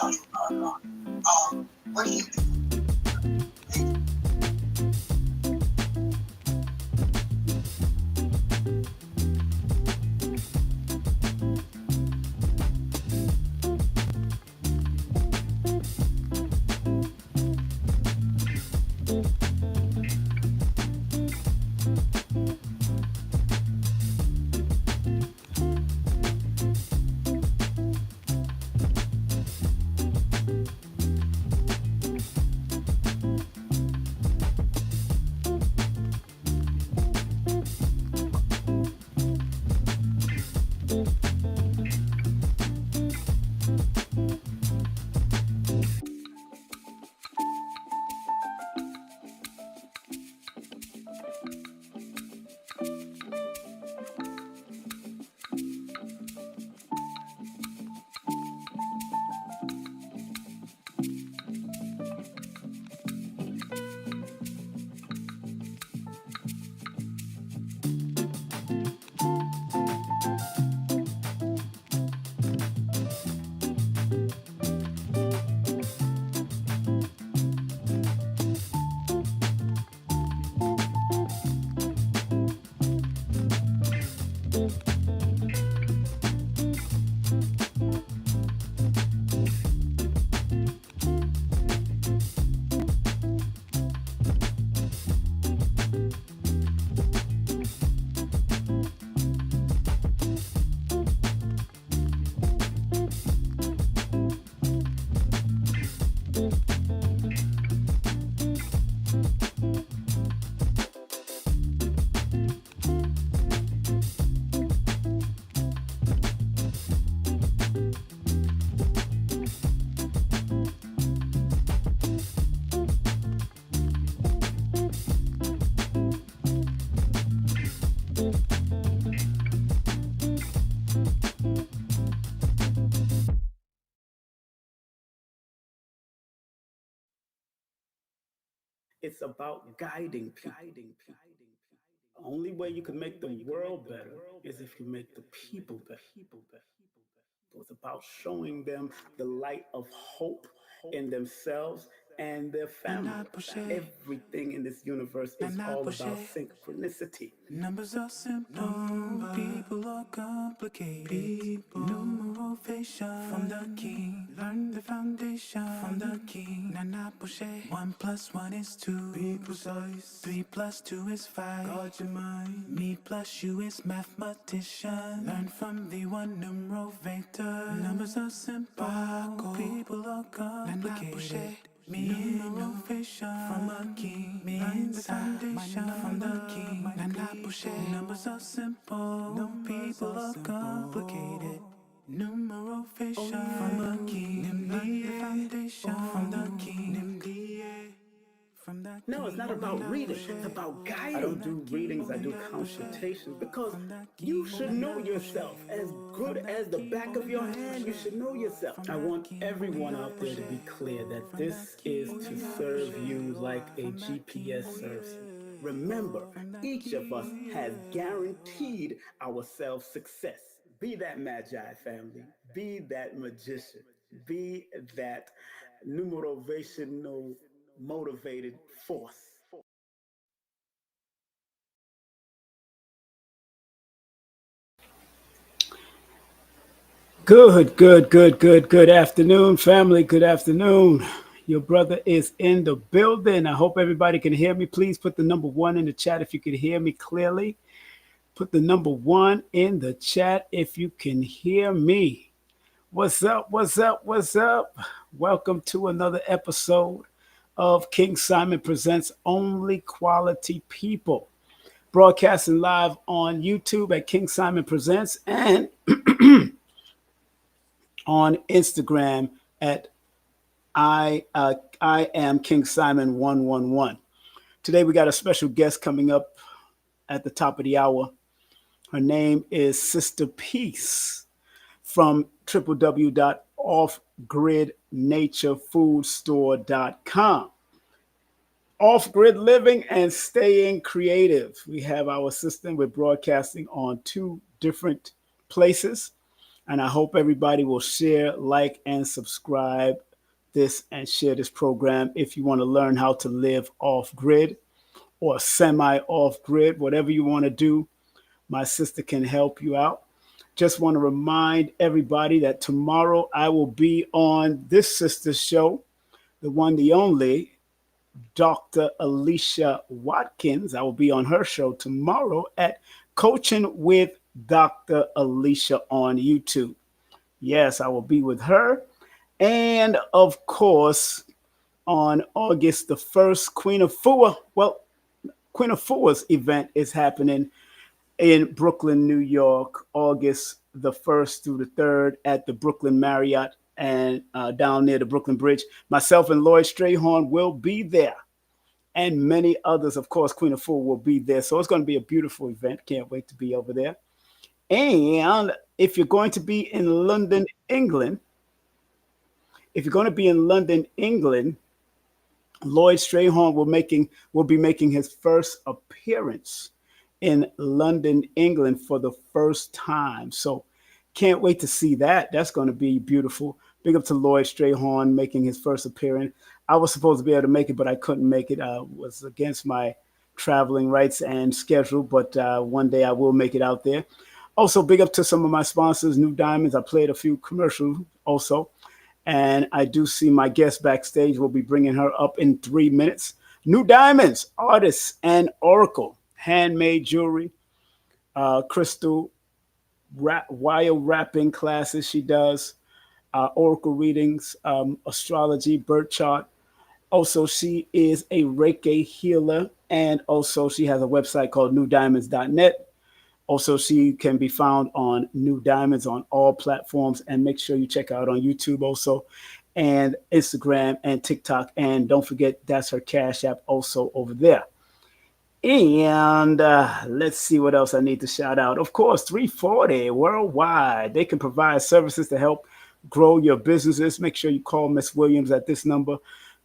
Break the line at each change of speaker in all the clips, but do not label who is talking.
What do you do?
It's about guiding people. The only way you can make the world better is if you make the people better. So it's about showing them the light of hope in themselves and their family. Everything in this universe is all about synchronicity.
Numbers are simple, people are complicated. Numerovator from the king. Learn the foundation from the king. Nana Pushe. 1 plus 1 is 2. Be precise. 3 plus 2 is 5. Guard your mind. Me plus you is mathematician. Learn from the one numerovator. Numbers are simple, people are complicated. Me innovation from a king. Me inside foundation from the king. Nana Pushe. Numbers are simple. No people are complicated. Numerovator from a king. Nimdi foundation from the king. Nimdi from the
No, it's not about reading. It's about guiding. I don't do readings. I do consultations because you should know yourself. As good as the back of your hand, you should know yourself. I want everyone out there to be clear that this is to serve you like a GPS serves you. Remember, each of us has guaranteed ourselves success. Be that magi family. Be that magician. Be that numerovational motivated force. Good afternoon, family. Good afternoon. Your brother is in the building. I hope everybody can hear me. Please put the number 1 in the chat if you can hear me clearly. Put the number 1 in the chat if you can hear me. What's up? What's up? What's up? Welcome to another episode of King Simon Presents Only Quality People. Broadcasting live on YouTube at King Simon Presents and on Instagram at I am King Simon 111. Today we got a special guest coming up at the top of the hour. Her name is Sister Peace from www.offgridnaturefoodsstore.com. Off-grid living and staying creative. We have our system. We're broadcasting on 2 different places. And I hope everybody will share, like, and subscribe this and share this program if you want to learn how to live off grid or semi off grid, whatever you want to do. My sister can help you out. Just want to remind everybody that tomorrow I will be on this sister's show, the one, the only, Dr. Alicia Watkins. I will be on her show tomorrow at Coaching with Dr. Alicia on YouTube. Yes, I will be with her. And of course, on August the 1st, Queen of Fua's event is happening in Brooklyn, New York, August the 1st through the 3rd at the Brooklyn Marriott and down near the Brooklyn Bridge. Myself and Lloyd Strayhorn will be there, and many others. Of course, Queen of Fua will be there. So it's going to be a beautiful event. Can't wait to be over there. And if you're going to be in London, England, Lloyd Strayhorn will be making his first appearance in London, England for the first time. So can't wait to see that. That's going to be beautiful. Big up to Lloyd Strayhorn making his first appearance. I was supposed to be able to make it, but I couldn't make it. I was against my traveling rights and schedule, but one day I will make it out there. Also, big up to some of my sponsors, New Diamonds. I played a few commercials also. And I do see my guest backstage. We'll be bringing her up in 3 minutes. New Diamonds, artists, and Oracle, handmade jewelry, crystal, wire wrapping classes she does, Oracle readings, astrology, birth chart. Also, she is a Reiki healer, and also she has a website called newdiamonds.net. Also, she can be found on New Diamonds on all platforms, and make sure you check her out on YouTube also, and Instagram and TikTok. And don't forget, that's her Cash App also over there. And let's see what else I need to shout out. Of course, 340 Worldwide. They can provide services to help grow your businesses. Make sure you call Miss Williams at this number,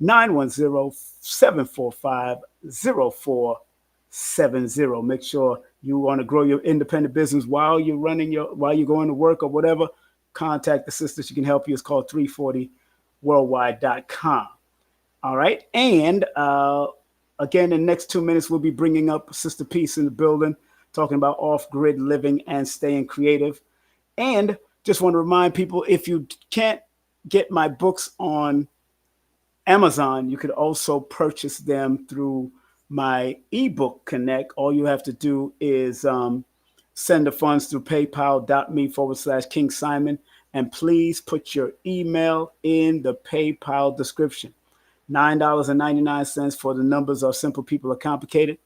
910-745-0470. Make sure you want to grow your independent business while you're going to work or whatever. Contact the sister. She can help you. It's called 340worldwide.com. All right. And again, in the next 2 minutes, we'll be bringing up Sister Peace in the building, talking about off-grid living and staying creative. And just want to remind people, if you can't get my books on Amazon, you could also purchase them through my ebook connect. All you have to do is send the funds through paypal.me/King Simon. And please put your email in the PayPal description. $9.99 for the numbers are simple, people are complicated.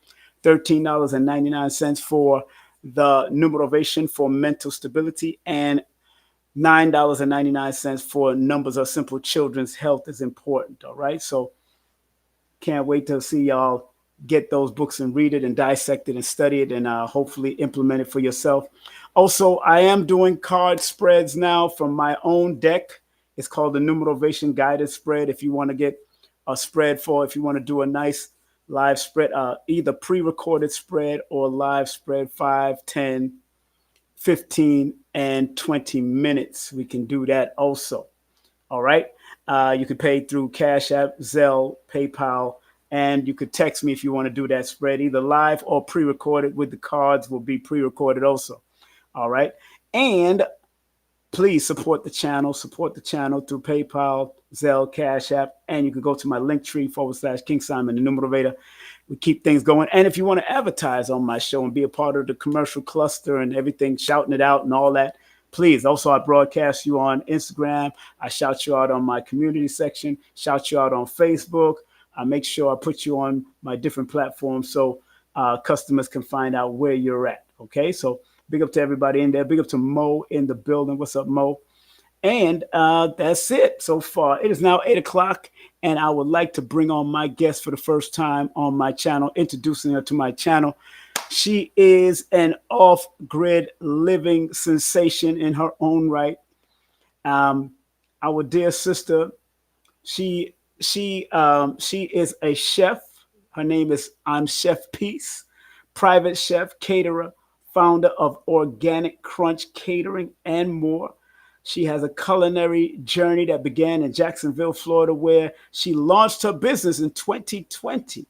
$13.99 for the numerovation for mental stability, and $9.99 for numbers are simple, children's health is important. All right. So can't wait to see y'all get those books and read it and dissect it and study it, and hopefully implement it for yourself. Also, I am doing card spreads now from my own deck. It's called the Numerovation Guided Spread. If you want to get a spread if you want to do a nice live spread, either pre-recorded spread or live spread, 5, 10, 15, and 20 minutes. We can do that also. All right. You can pay through Cash App, Zelle, PayPal, and you could text me if you want to do that spread, either live or pre-recorded. With the cards will be pre-recorded also. All right. And please support the channel through PayPal, Zelle, Cash App, and you can go to my Linktree /King Simon, the Numerovator. We keep things going. And if you want to advertise on my show and be a part of the commercial cluster and everything, shouting it out and all that, please. Also, I broadcast you on Instagram. I shout you out on my community section, shout you out on Facebook. I make sure I put you on my different platforms so customers can find out where you're at. Okay, so big up to everybody in there. Big up to Mo in the building. What's up, Mo? And that's it so far. It is now 8 o'clock, and I would like to bring on my guest for the first time on my channel, introducing her to my channel. She is an off-grid living sensation in her own right. Our dear sister, she is a chef. Her name is I'm Chef Peace, private chef, caterer, founder of Organic Crunch Catering and more. She has a culinary journey that began in Jacksonville, Florida, where she launched her business in 2020.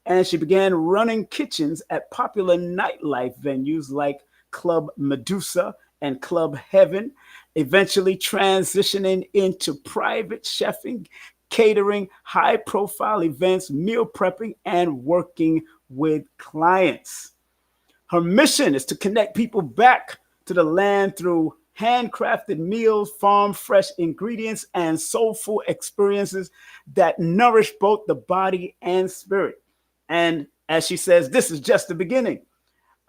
And she began running kitchens at popular nightlife venues like Club Medusa and Club Heaven, eventually transitioning into private chefing, catering, high profile events, meal prepping, and working with clients. Her mission is to connect people back to the land through handcrafted meals, farm fresh ingredients, and soulful experiences that nourish both the body and spirit. And as she says, this is just the beginning.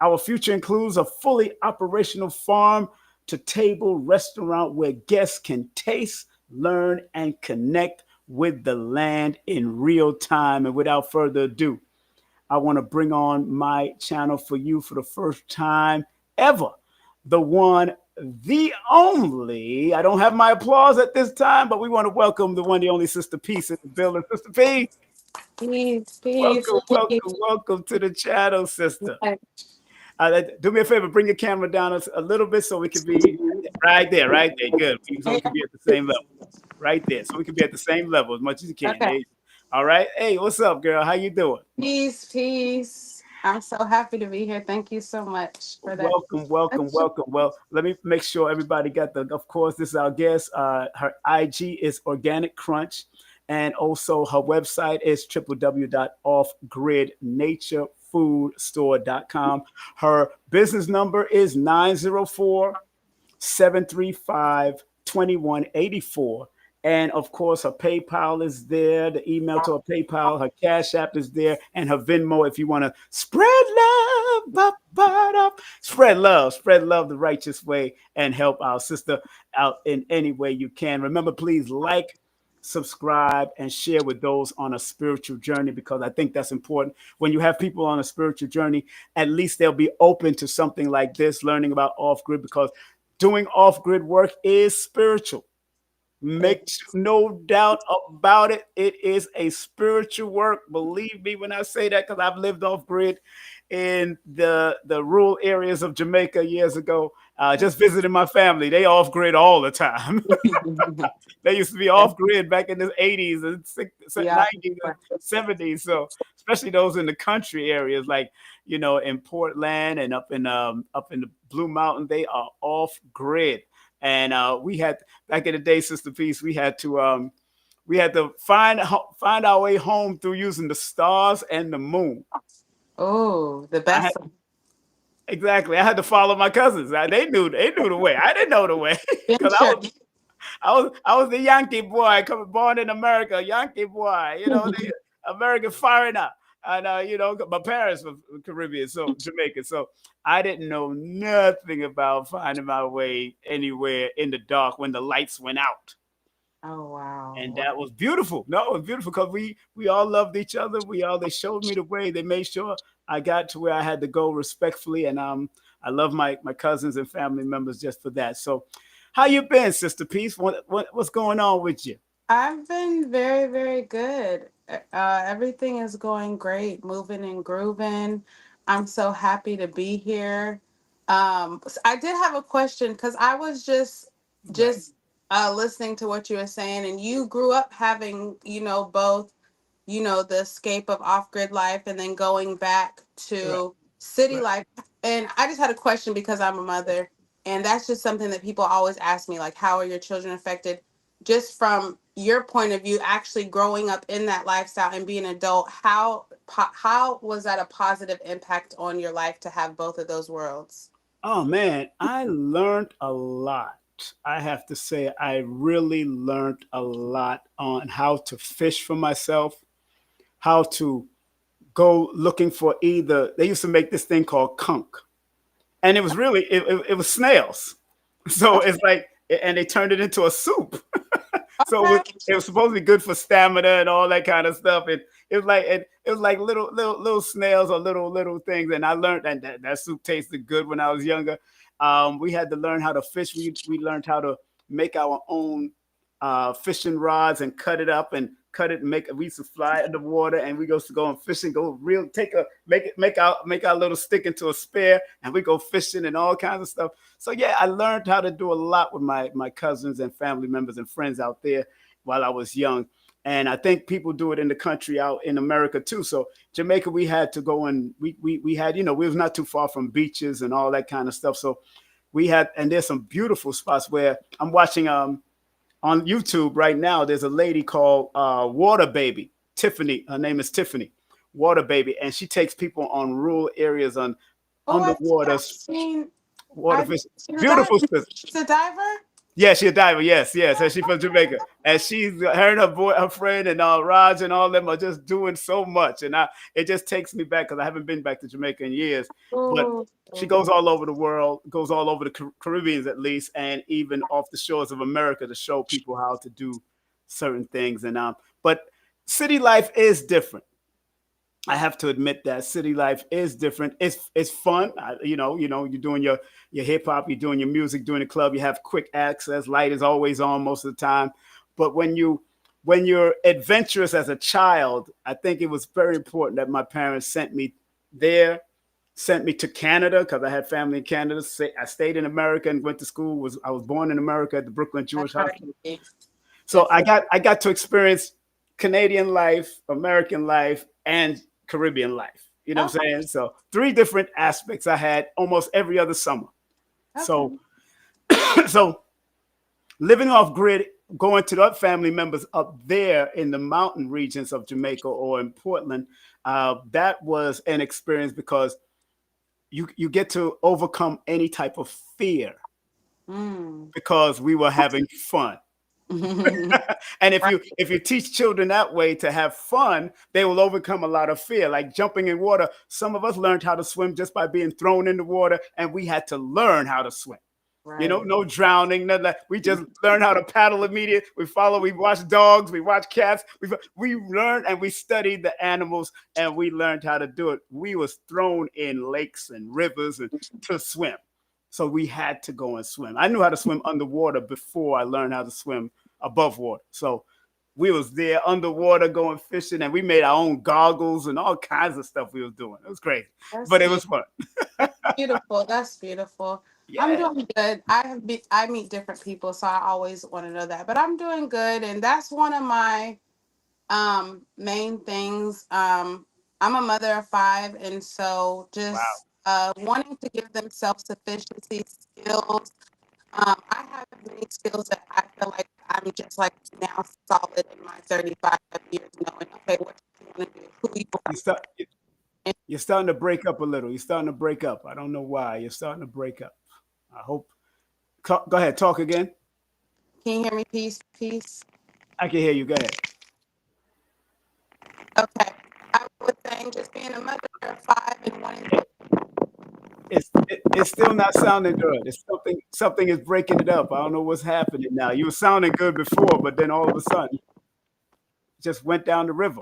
Our future includes a fully operational farm to table restaurant where guests can taste, learn, and connect with the land in real time. And without further ado, I want to bring on my channel for you for the first time ever. The one, the only. I don't have my applause at this time, but we want to welcome the one, the only Sister Peace in the building. Sister Peace,
Peace, peace,
welcome,
peace.
welcome, welcome to the channel, sister. Do me a favor, bring your camera down a little bit so we can be right there, good. So we can be at the same level, right there. So we can be at the same level as much as you can.
Okay.
All right. Hey, what's up, girl? How you doing?
Peace, peace. I'm so happy to be here. Thank you so much for that.
Welcome, welcome, welcome. Well, let me make sure everybody got of course, this is our guest. Her IG is Organic Crunch. And also her website is www.offgridnaturefoodsstore.com. Her business number is 904-735-2184. And of course, her PayPal is there. The email to her PayPal, her Cash App is there, and her Venmo if you want to spread love, spread love the righteous way, and help our sister out in any way you can. Remember, please like, subscribe, and share with those on a spiritual journey, because I think that's important. When you have people on a spiritual journey, at least they'll be open to something like this, learning about off-grid, because doing off-grid work is spiritual. Make no doubt about it. It is a spiritual work. Believe me when I say that, because I've lived off grid in the rural areas of Jamaica years ago. Just visiting my family. They off grid all the time. They used to be off grid back in the 80s and 90s and 70s. So especially those in the country areas, like, you know, in Portland and up in the Blue Mountain, they are off grid. And we had, back in the day, Sister Peace, we had to find our way home through using the stars and the moon.
Oh, the best.
Exactly. I had to follow my cousins. They knew the way. I didn't know the way because I was the Yankee boy, born in America, Yankee boy. You know, the American foreigner. And you know, my parents were Caribbean, so Jamaican. So I didn't know nothing about finding my way anywhere in the dark when the lights went out.
Oh wow!
And that was beautiful. No, it was beautiful because we all loved each other. They showed me the way. They made sure I got to where I had to go respectfully. And I love my cousins and family members just for that. So, how you been, Sister Peace? What's going on with you?
I've been very, very good. Everything is going great, moving and grooving. I'm so happy to be here. I did have a question because I was just listening to what you were saying, and you grew up having, you know, both, you know, the escape of off-grid life and then going back to city life. And I just had a question because I'm a mother, and that's just something that people always ask me, like, how are your children affected? Just from your point of view, actually growing up in that lifestyle and being an adult, how was that a positive impact on your life to have both of those worlds?
Oh man, I learned a lot. I have to say, I really learned a lot on how to fish for myself, how to go looking for either. They used to make this thing called conch, and it was really it was snails. So it's like, and they turned it into a soup. So it was supposed to be good for stamina and all that kind of stuff. And it was like little snails or little things. And I learned that soup tasted good when I was younger. We had to learn how to fish. We learned how to make our own fishing rods and cut it up and cut it and make it. We used to fly in the water and we go to go and fishing, go real take a make our little stick into a spear and we go fishing and all kinds of stuff. So yeah, I learned how to do a lot with my cousins and family members and friends out there while I was young. And I think people do it in the country out in America too. So Jamaica, we had to go and we had, we was not too far from beaches and all that kind of stuff. So we had, and there's some beautiful spots where I'm watching on YouTube right now. There's a lady called Water Baby, Tiffany. Her name is Tiffany, Water Baby, and she takes people on rural areas on underwater water fish. Beautiful.
She's a diver.
Yeah, she's a diver. Yes. And she's from Jamaica, and she's her and her friend and Raj and all of them are just doing so much, and it just takes me back because I haven't been back to Jamaica in years. But she goes all over the world, goes all over the Caribbean at least, and even off the shores of America to show people how to do certain things. And but city life is different. I have to admit that city life is different. It's fun. You're doing your hip hop, you're doing your music, doing the club. You have quick access. Light is always on most of the time. But when you're adventurous as a child, I think it was very important that my parents sent me there, sent me to Canada because I had family in Canada. I stayed in America and went to school. I was born in America at the Brooklyn Jewish Hospital. So I got to experience Canadian life, American life, and Caribbean life. You know what I'm saying? So 3 different aspects I had almost every other summer. Okay. So living off grid, going to the family members up there in the mountain regions of Jamaica or in Portland, that was an experience because you get to overcome any type of fear because we were having fun. And if you teach children that way to have fun, they will overcome a lot of fear. Like jumping in water, some of us learned how to swim just by being thrown in the water, and we had to learn how to swim. Right. No drowning, nothing like, we just learned how to paddle immediately. We watch dogs, we watch cats, we learned and we studied the animals and we learned how to do it. We was thrown in lakes and rivers to swim. So we had to go and swim. I knew how to swim underwater before I learned how to swim above water. So we was there underwater going fishing, and we made our own goggles and all kinds of stuff we was doing. It was crazy, but it was fun.
Beautiful. That's beautiful. Yeah. I'm doing good. I meet different people, so I always want to know that. But I'm doing good, and that's one of my main things. I'm a mother of 5, and so just wanting to give them self-sufficiency skills. I have many skills that I feel like I'm just like now solid in my 35 years, knowing okay what you want to do, who you are.
You're starting to break up a little. You're starting to break up. I don't know why. You're starting to break up. I hope. Go ahead. Talk again.
Can you hear me? Peace.
I can hear you. Go ahead.
Okay. I was saying just being a mother of 5 and wanting to.
It's still not sounding good. It's something is breaking it up. I don't know what's happening now. You were sounding good before, but then all of a sudden, it just went down the river.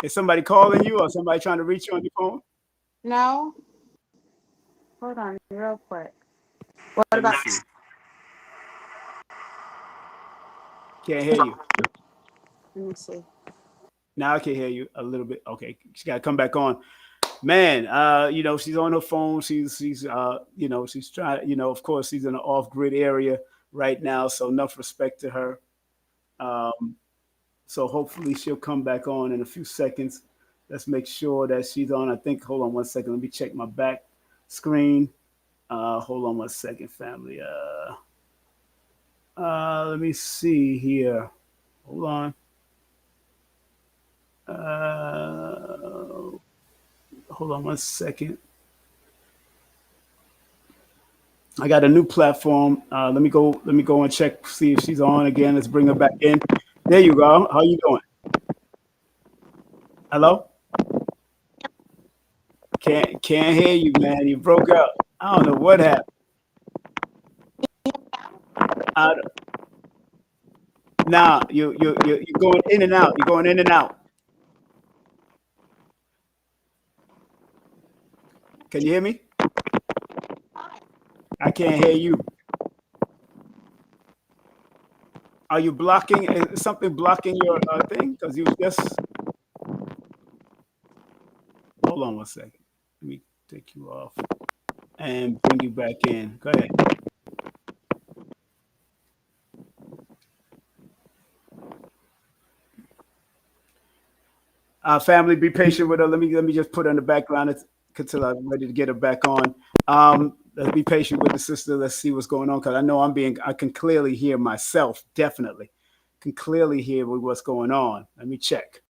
Is somebody calling you or somebody trying to reach you on your phone?
No. Hold on, real quick. What about?
Can't hear you.
Let me see.
Now I can hear you a little bit. Okay, she got to come back on. Man, she's on her phone. She's she's trying. Of course, she's in an off-grid area right now, so enough respect to her. So hopefully she'll come back on in a few seconds. Let's make sure that she's on. I think. Hold on one second. Let me check my back screen. Hold on one second, family. Let me see here. Hold on. Hold on one second. I got a new platform. Let me go and check, see if she's on again. Let's bring her back in. There you go. How you doing? Hello? Can't hear you, man. You broke up. I don't know what happened. Now you're going in and out. You're going in and out. Can you hear me? I can't hear you. Are you blocking? Is something blocking your thing? Because you just hold on one second. Let me take you off and bring you back in. Go ahead. Family, be patient with her. Let me just put her in the background until I'm ready to get her back on. Let's be patient with the sister. Let's see what's going on because I know I can clearly hear myself. Definitely, can clearly hear what's going on. Let me check.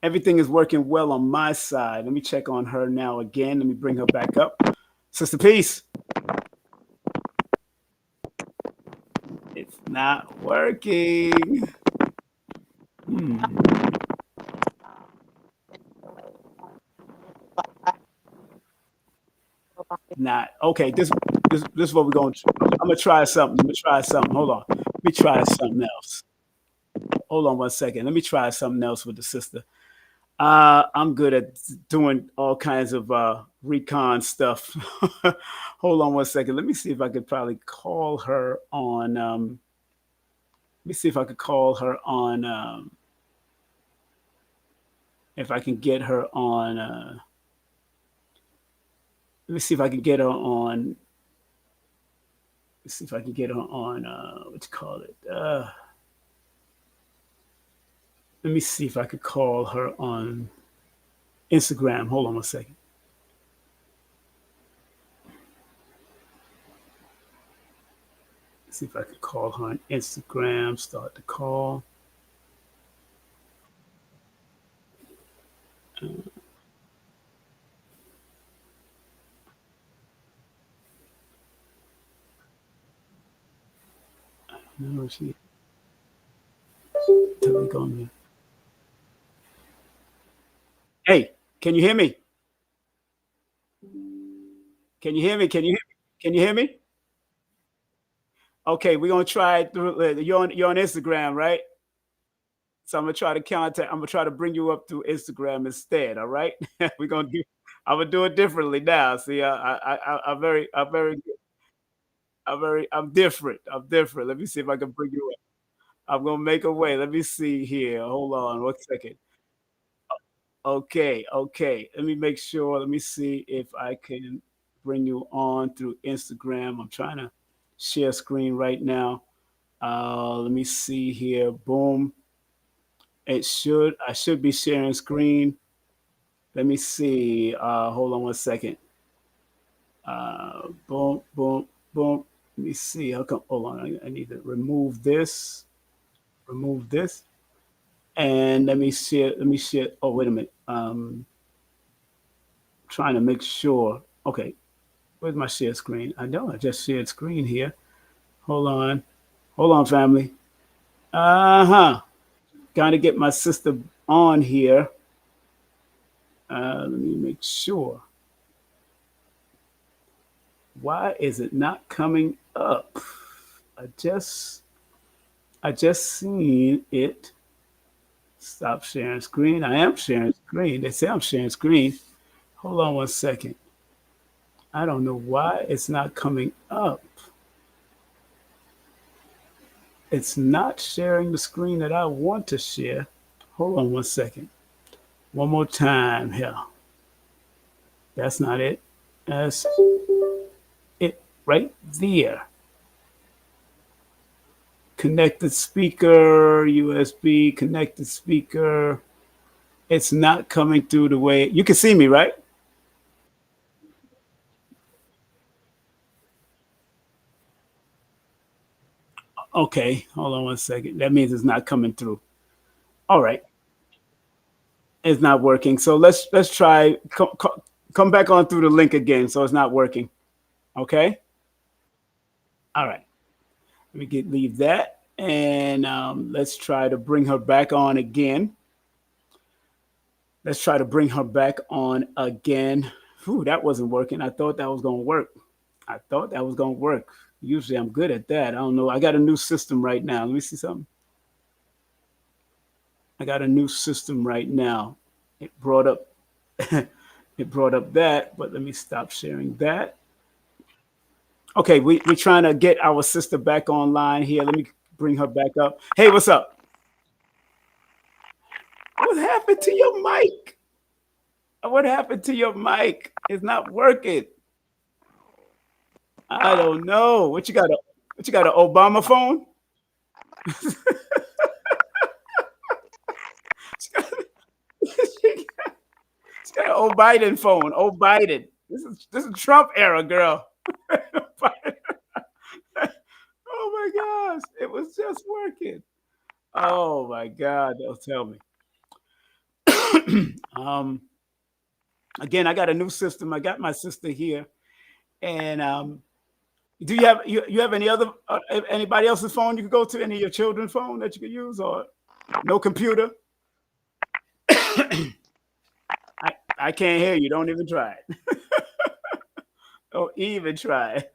Everything is working well on my side. Let me check on her now again. Let me bring her back up. Sister Peace. It's not working. Hmm. Not okay. This is what we're going to. I'm gonna try something. I'm gonna try something. Hold on. Let me try something else. Hold on one second. Let me try something else with the sister. I'm good at doing all kinds of recon stuff. Hold on one second. Let me see if I could probably call her on. Let me see if I could call her on. If I can get her on. Let me see if I can get her on. Let's see if I can get her on. What you call it? Let me see if I could call her on Instagram. Hold on one second. See if I could call her on Instagram. Start the call. No, she. Telegram. Hey, can you hear me? Can you hear me? Can you hear me? Can you hear me? Okay, we're gonna try it through. You're on Instagram, right? So I'm gonna try to contact. I'm gonna try to bring you up through Instagram instead. All right? We're gonna do. I'm gonna do it differently now. See, I'm different. I'm different. Let me see if I can bring you up. I'm gonna make a way. Let me see here. Hold on, 1 second. Okay, okay. Let me make sure. Let me see if I can bring you on through Instagram. I'm trying to share screen right now. Let me see here. Boom. I should be sharing screen. Let me see. Hold on 1 second. Boom, boom, boom. Let me see. How come? Hold on. I need to remove this. Remove this. And let me share. Let me share. Oh, wait a minute. Trying to make sure. Okay. Where's my share screen? I know I just shared screen here. Hold on. Hold on, family. Uh-huh. Got to get my sister on here. Let me make sure. Why is it not coming up? I just I just seen it. Stop sharing screen. I am sharing screen. They say I'm sharing screen. Hold on 1 second. I don't know why it's not coming up. It's not sharing the screen that I want to share. Hold on 1 second. One more time here. That's not it. That's it right there. Connected speaker, USB, connected speaker. It's not coming through the way you can see me, right? Okay, hold on 1 second. That means it's not coming through. All right, it's not working. So let's try come back on through the link again. So it's not working. Okay. All right. Let me leave that and let's try to bring her back on again. Let's try to bring her back on again. Whew, that wasn't working. I thought that was gonna work. I thought that was gonna work. Usually I'm good at that. I don't know. I got a new system right now. Let me see something. I got a new system right now. It brought up it brought up that, but let me stop sharing that. Okay, we're trying to get our sister back online here. Let me bring her back up. Hey, what's up? What happened to your mic? What happened to your mic? It's not working. I don't know. What you got an Obama phone? She got, she got an old Biden phone. Old Biden. This is Trump era, girl. Oh my gosh. It was just working. Oh my God. Don't tell me. um Again, I got a new system. I got my sister here. And do you have any other anybody else's phone you could go to? Any of your children's phone that you could use, or no computer? I can't hear you. Don't even try it. Don't even try it.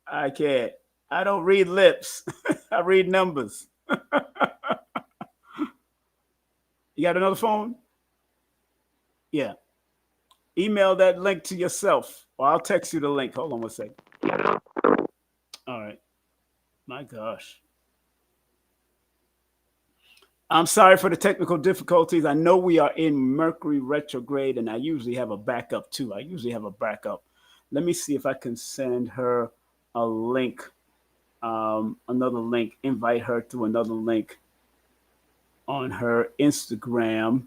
I can't. I don't read lips. I read numbers. You got another phone? Yeah. Email that link to yourself, or I'll text you the link. Hold on one second. All right. My gosh. I'm sorry for the technical difficulties. I know we are in Mercury retrograde, and I usually have a backup too. I usually have a backup. Let me see if I can send her a link, another link, invite her to another link on her Instagram.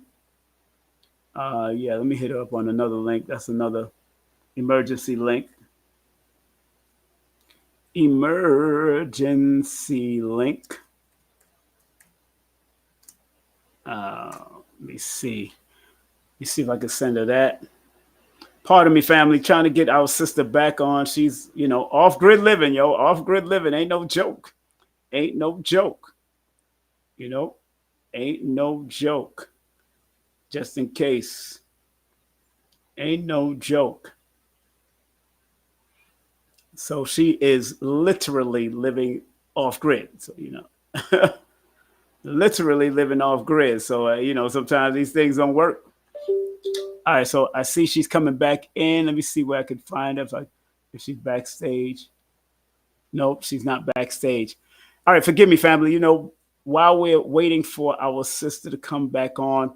Yeah, let me hit her up on another link. That's another emergency link. Emergency link. Let me see. Let me see if I can send her that. Pardon me, family, trying to get our sister back on. She's, off grid living, yo. Off grid living ain't no joke. Ain't no joke. You know, ain't no joke. Just in case. Ain't no joke. So she is literally living off grid. So, literally living off grid. So, sometimes these things don't work. All right. So I see she's coming back in. Let me see where I can find her if she's backstage. Nope, she's not backstage. All right. Forgive me, family. While we're waiting for our sister to come back on,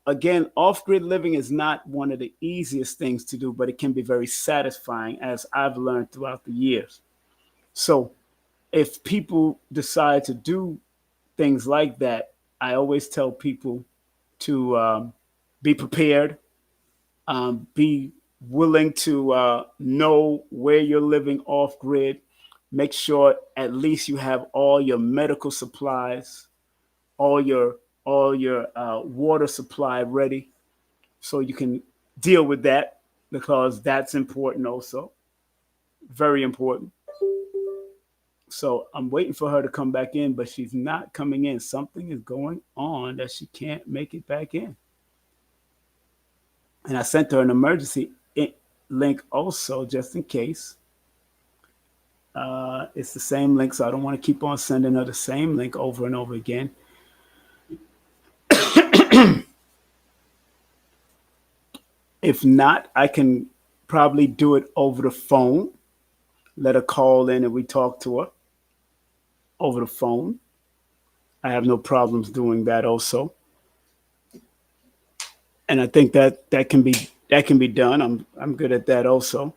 again, off grid living is not one of the easiest things to do, but it can be very satisfying, as I've learned throughout the years. So if people decide to do things like that, I always tell people to be prepared, be willing to know where you're living off grid. Make sure at least you have all your medical supplies, all your water supply ready, so you can deal with that, because that's important also, very important. So I'm waiting for her to come back in, but she's not coming in. Something is going on that she can't make it back in. And I sent her an emergency link also, just in case. It's the same link, so I don't want to keep on sending her the same link over and over again. If not, I can probably do it over the phone. Let her call in and we talk to her over the phone. I have no problems doing that also. And I think that can be done. I'm good at that also.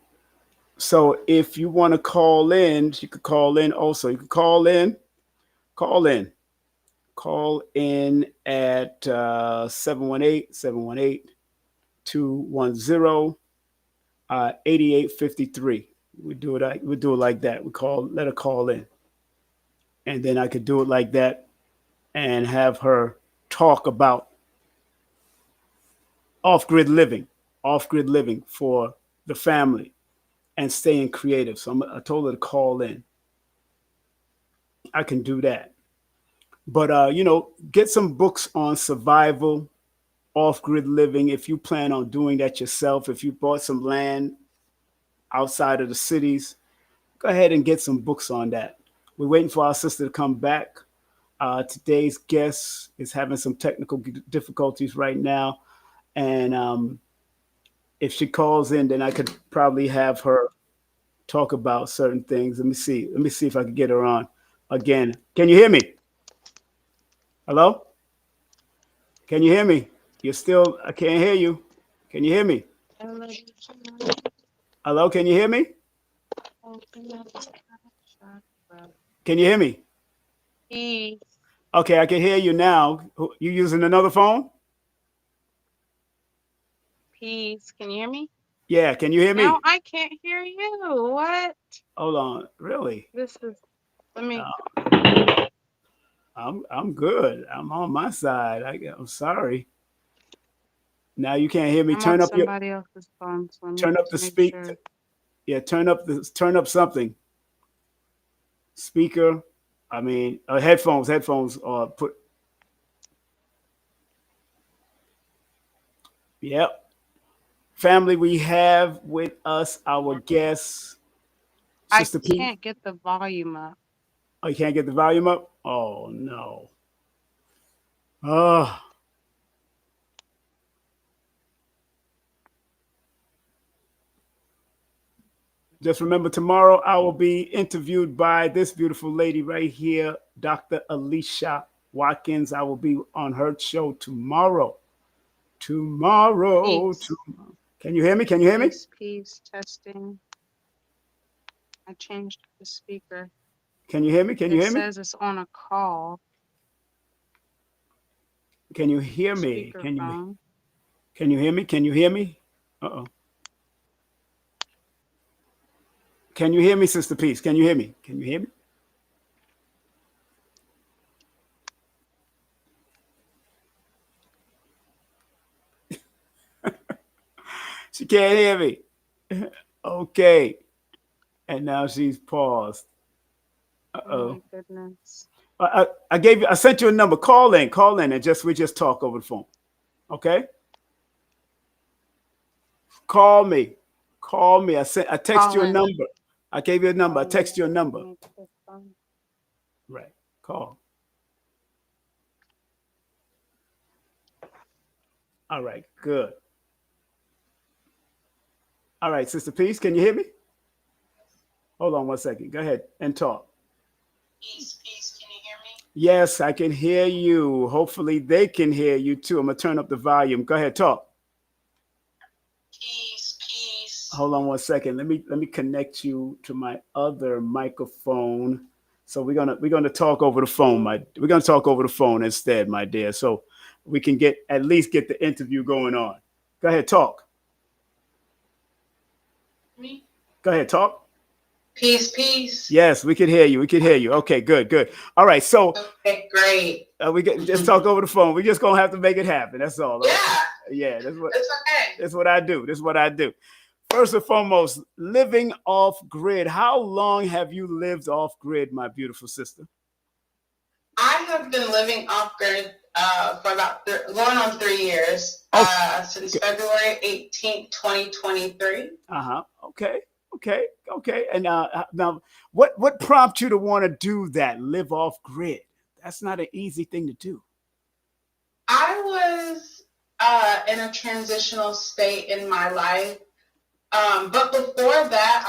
So if you want to call in, you could call in also. You could call in at 718 210 8853. We do it like that. Let her call in. And then I could do it like that and have her talk about off-grid living for the family and staying creative. So I told her to call in. I can do that. But, get some books on survival, off-grid living. If you plan on doing that yourself, if you bought some land outside of the cities, go ahead and get some books on that. We're waiting for our sister to come back. Today's guest is having some technical difficulties right now, and if she calls in, then I could probably have her talk about certain things. Let me see. Let me see if I can get her on again. Can you hear me? Hello? Can you hear me? You're still. I can't hear you. Can you hear me? Hello? Can you hear me? Can you hear me?
Peace.
Okay, I can hear you now. You using another phone?
Peace. Can you hear me?
Yeah, can you hear me?
No, I can't hear you. What?
Hold on. Really?
This is, let me,
I'm good. I'm on my side. I'm sorry. Now you can't hear me.
I'm on somebody else's phone, so let me
Turn up
just
the
make sure.
yeah, turn up something. Speaker. I mean, headphones or put. Yep. Family, we have with us our guest,
I
Sister P.
can't get the volume up.
Oh, you can't get the volume up? Oh no. Oh. Just remember, tomorrow I will be interviewed by this beautiful lady right here, Dr. Alicia Watkins. I will be on her show tomorrow. Tomorrow.
Peace.
Can you hear me? Can you hear me?
Peace. Testing. I changed the speaker.
Can you hear me? Can you
It
hear me?
says it's on a call.
Can you hear me? Can you
Speakerphone.
hear me? Can you hear me? Uh-oh. Can you hear me, Sister Peace? Can you hear me? Can you hear me? She can't hear me. Okay. And now she's paused.
Oh
Uh-oh.
my goodness.
I sent you a number. Call in, and we just talk over the phone. Okay? Call me. I text you a number. I gave you a number. I text you a number. Right. Call. All right. Good. All right, Sister Peace, can you hear me? Hold on 1 second. Go ahead and talk.
Peace, can you hear me?
Yes, I can hear you. Hopefully they can hear you too. I'm gonna turn up the volume. Go ahead, talk.
Peace.
Hold on 1 second. Let me connect you to my other microphone. So we're gonna talk over the phone. We're gonna talk over the phone instead, my dear. So we can at least get the interview going on. Go ahead, talk.
Me?
Go ahead, talk.
Peace.
Yes, we can hear you. Okay, good. All right, so
okay, great.
We get just talk over the phone. We're just gonna have to make it happen. That's all.
Yeah.
That's
okay.
That's what I do. First and foremost, living off grid. How long have you lived off grid, my beautiful sister?
I have been living off grid for about going on 3 years. Since February 18th, 2023.
Okay. And now, what prompted you to want to do that? Live off grid. That's not an easy thing to do.
I was in a transitional state in my life, but before that,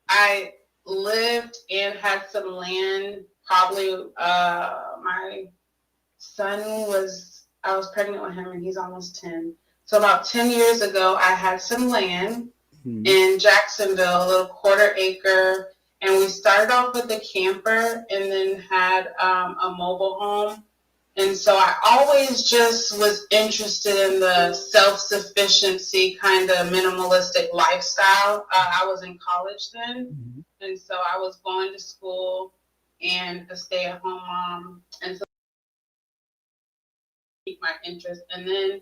I lived and had some land. Probably my son I was pregnant with him, and he's almost 10. So about 10 years ago, I had some land in Jacksonville, a little 1/4 acre, and we started off with a camper and then had a mobile home. And so I always just was interested in the self-sufficiency kind of minimalistic lifestyle. I was in college then, and so I was going to school and a stay-at-home mom, and so keep my interest. And then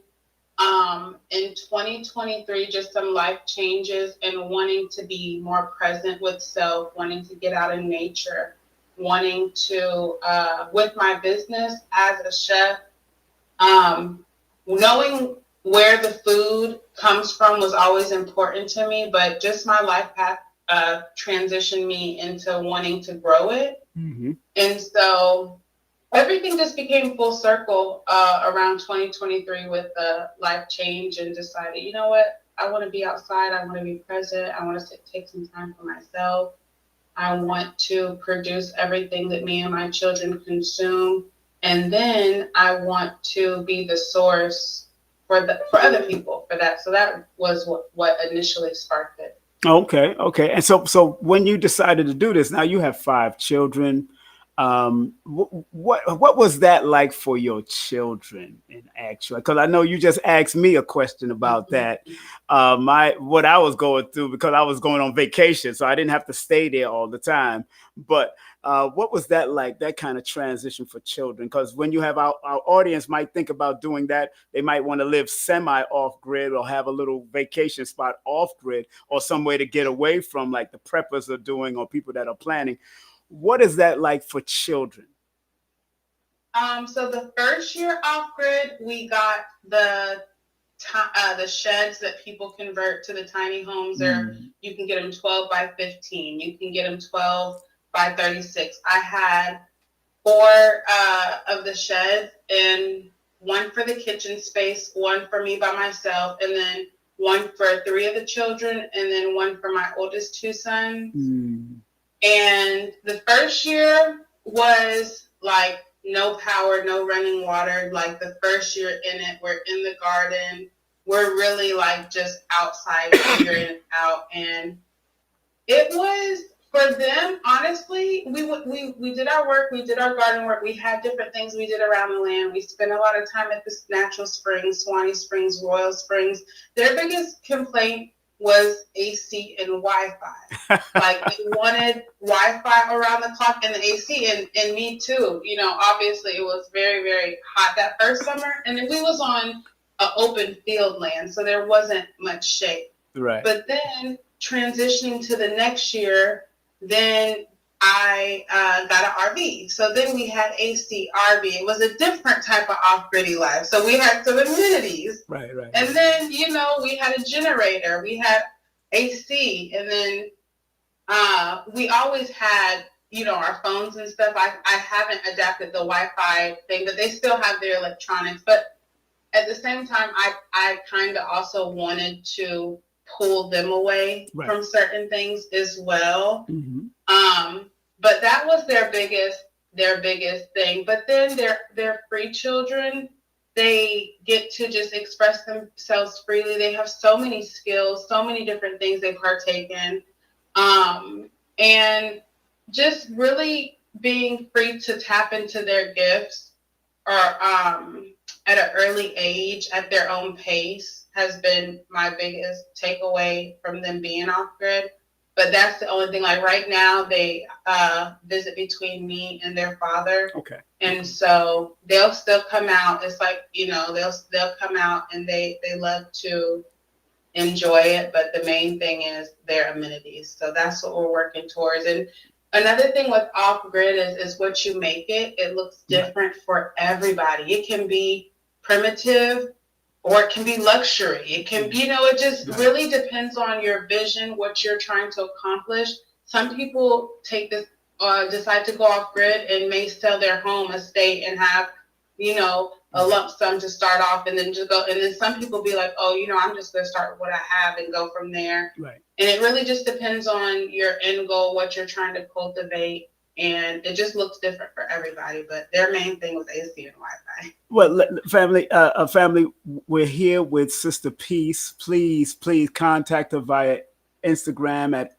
in 2023, just some life changes and wanting to be more present with self, wanting to get out in nature, wanting to, with my business as a chef, knowing where the food comes from was always important to me, but just my life path transitioned me into wanting to grow it.
Mm-hmm.
And so everything just became full circle around 2023 with the life change, and decided, you know what, I want to be outside. I want to be present. I want to take some time for myself. I want to produce everything that me and my children consume. And then I want to be the source for other people for that. So that was what initially sparked it.
Okay, okay. And so when you decided to do this, now you have 5 children. What was that like for your children in actual? Because I know you just asked me a question about that. What I was going through, because I was going on vacation, so I didn't have to stay there all the time. But what was that like? That kind of transition for children? Because when you have our audience might think about doing that, they might want to live semi off grid or have a little vacation spot off grid or some way to get away from, like the preppers are doing or people that are planning. What is that like for children?
So the first year off grid, we got the sheds that people convert to the tiny homes. Or you can get them 12 by 15. You can get them 12 by 36. I had 4 of the sheds, and one for the kitchen space, one for me by myself, and then one for 3 of the children, and then one for my oldest 2 sons. And the first year was like no power, no running water. Like the first year in it, we're in the garden. We're really like just outside figuring it out. And it was, for them, honestly, we did our work, we did our garden work, we had different things we did around the land. We spent a lot of time at the natural springs, Swanee Springs, Royal Springs. Their biggest complaint was AC and Wi-Fi. Like, they wanted Wi-Fi around the clock and the AC, and me too. You know, obviously it was very, very hot that first summer, and we was on an open field land, so there wasn't much shade.
Right.
But then transitioning to the next year, then I got an RV. So then we had AC, RV. It was a different type of off-griddy life. So we had some amenities.
Right.
And then, you know, we had a generator. We had AC. And then we always had, you know, our phones and stuff. I haven't adapted the Wi-Fi thing, but they still have their electronics. But at the same time, I kind of also wanted to pull them away from certain things as well. But that was their biggest thing. But then they're free children. They get to just express themselves freely. They have so many skills, so many different things they partake in. And just really being free to tap into their gifts, or at an early age, at their own pace, has been my biggest takeaway from them being off grid. But that's the only thing. Like right now, they visit between me and their father.
Okay.
And so they'll still come out. It's like, you know, they'll come out, and they love to enjoy it. But the main thing is their amenities. So that's what we're working towards. And another thing with off grid is what you make it. It looks different for everybody. It can be primitive, or it can be luxury. It can, you know, it just really depends on your vision, what you're trying to accomplish. Some people take this, decide to go off grid and may sell their home estate and have, you know, a lump sum to start off, and then just go. And then some people be like, oh, you know, I'm just going to start with what I have and go from there.
Right. And
it really just depends on your end goal, what you're trying to cultivate. And it just looks different for everybody, but their main thing was AC and Wi-Fi.
Well, family, we're here with Sister Peace. Please contact her via Instagram at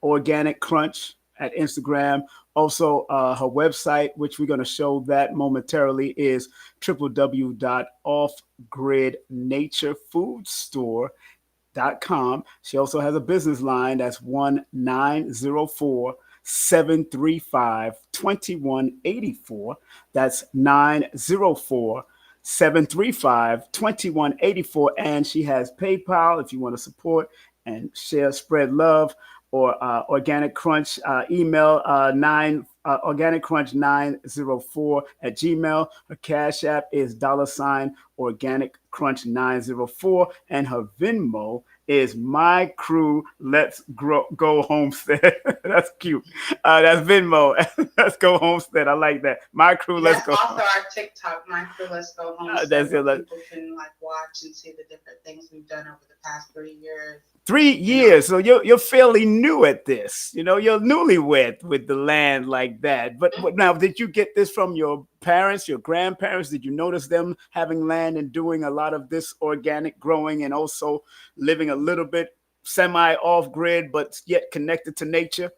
Organic Crunch at Instagram. Also, her website, which we're going to show that momentarily, is www.offgridnaturefoodstore.com. She also has a business line that's 1904-735-2184. That's 904-735-2184. And she has PayPal if you want to support and share, spread love, or Organic Crunch email organiccrunch904 at Gmail. Her Cash App is $Organic Crunch 904, and her Venmo is My Crew Let's Go Homestead. That's cute. That's Venmo. Let's Go Homestead. I like that. My Crew Let's
That's
Go.
also our TikTok, My Crew Let's Go Homestead,
That's it.
where people can like watch and see the different things we've done over the past 3 years.
3 years, so you're fairly new at this. You're newlywed with the land like that. But now, did you get this from your parents, your grandparents? Did you notice them having land and doing a lot of this organic growing and also living a little bit semi off grid, but yet connected to nature?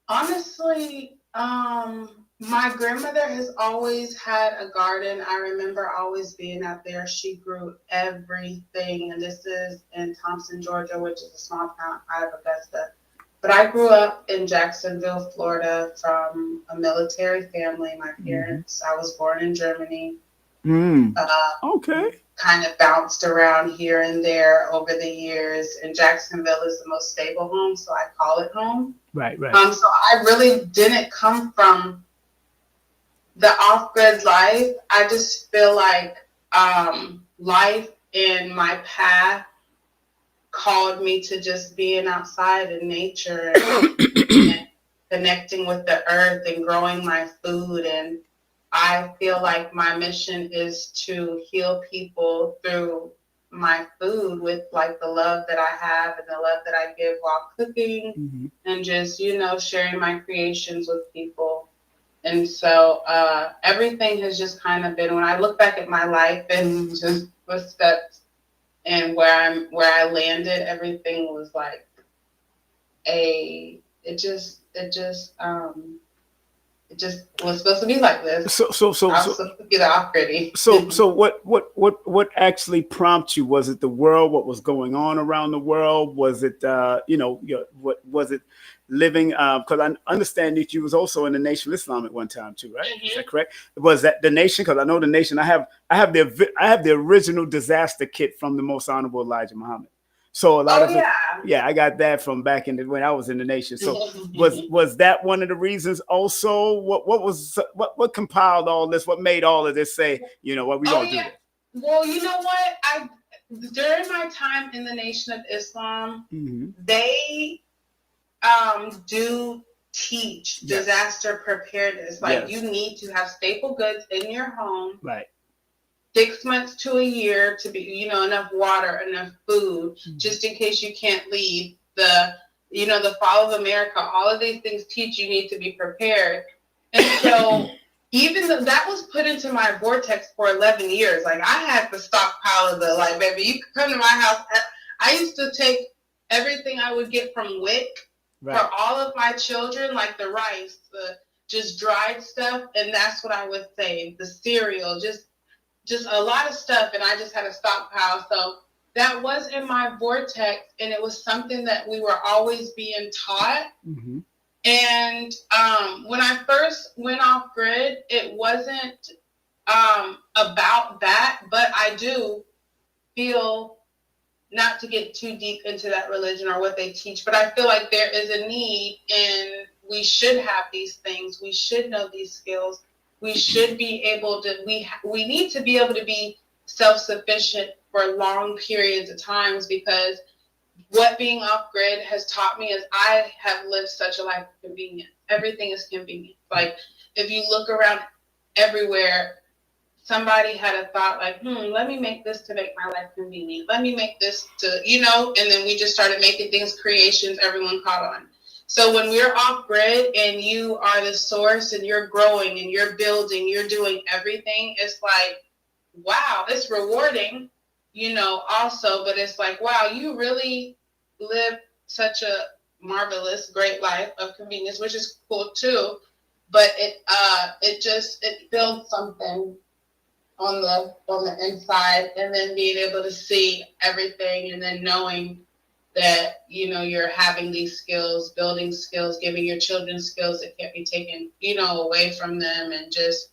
Honestly, my grandmother has always had a garden. I remember always being out there. She grew everything, and this is in Thompson, Georgia, which is a small town out of Augusta. But I grew up in Jacksonville, Florida, from a military family. My parents, I was born in Germany.
Okay.
Kind of bounced around here and there over the years. And Jacksonville is the most stable home, so I call it home.
Right.
So I really didn't come from the off-grid life. I just feel like life in my path called me to just being outside in nature and connecting with the earth and growing my food. And I feel like my mission is to heal people through my food with like the love that I have and the love that I give while cooking and just, sharing my creations with people. And so everything has just kind of been, when I look back at my life and just the steps and where I landed, everything was like it just was supposed to be like this.
So
I was supposed to be the off-grid.
So what actually prompted you? Was it the world? What was going on around the world? Was it what was it living? Because I understand that you was also in the Nation of Islam at one time too, right? Is that correct? Was that the Nation? Because I know the Nation. I have the original disaster kit from the Most Honorable Elijah Muhammad. So a lot of it, I got that from back when I was in the Nation. So was that one of the reasons? Also, what compiled all this? What made all of this say, what we gonna do this?
Well, you know what? During my time in the Nation of Islam, they do teach disaster preparedness. Like you need to have staple goods in your home.
Right.
6 months to a year to be, enough water, enough food, just in case you can't leave. The fall of America, all of these things teach you need to be prepared. And so even though that was put into my vortex for 11 years, like I had the stockpile of baby, you could come to my house. I used to take everything I would get from WIC for all of my children, like the rice, the just dried stuff. And that's what I would save, the cereal, just a lot of stuff, and I just had a stockpile. So that was in my vortex, and it was something that we were always being taught. And when I first went off grid, it wasn't about that, but I do feel, not to get too deep into that religion or what they teach, but I feel like there is a need, and we should have these things. We should know these skills. We should be able to, we need to be able to be self-sufficient for long periods of times, because what being off-grid has taught me is I have lived such a life of convenience. Everything is convenient. Like if you look around everywhere, somebody had a thought like, let me make this to make my life convenient. Let me make this to, and then we just started making things, creations everyone caught on. So when we're off grid and you are the source and you're growing and you're building, you're doing everything, it's like, wow, it's rewarding, also, but it's like, wow, you really live such a marvelous, great life of convenience, which is cool too. But it builds something on the inside, and then being able to see everything, and then knowing that you're having these skills, building skills, giving your children skills that can't be taken away from them, and just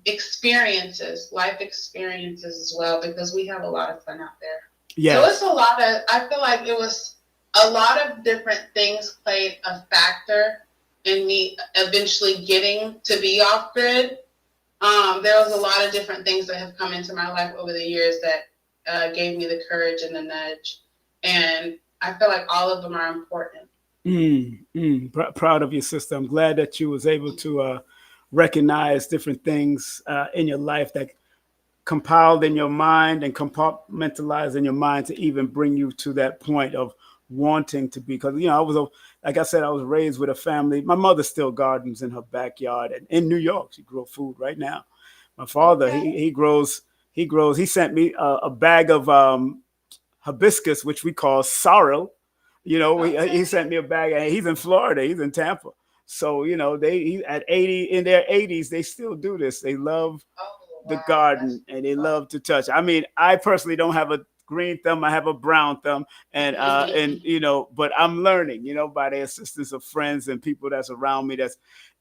experiences, life experiences as well, because we have a lot of fun out there. So it's I feel like it was a lot of different things played a factor in me eventually getting to be off grid. There was a lot of different things that have come into my life over the years that gave me the courage and the nudge. And I feel like all of them are important.
Proud of your sister. I'm glad that you was able to recognize different things in your life that compiled in your mind and compartmentalized in your mind to even bring you to that point of wanting to be. Because I was like I said, I was raised with a family. My mother still gardens in her backyard, and in New York, she grows food right now. My father,
Okay.
he grows. He sent me a bag of hibiscus, which we call sorrel. He
Okay.
sent me a bag, and he's in Florida. He's in Tampa. So they at 80 in their 80s, they still do this. They love
Oh,
the
wow.
garden and they love to touch. I mean, I personally don't have a green thumb. I have a brown thumb, and but I'm learning, by the assistance of friends and people that's around me.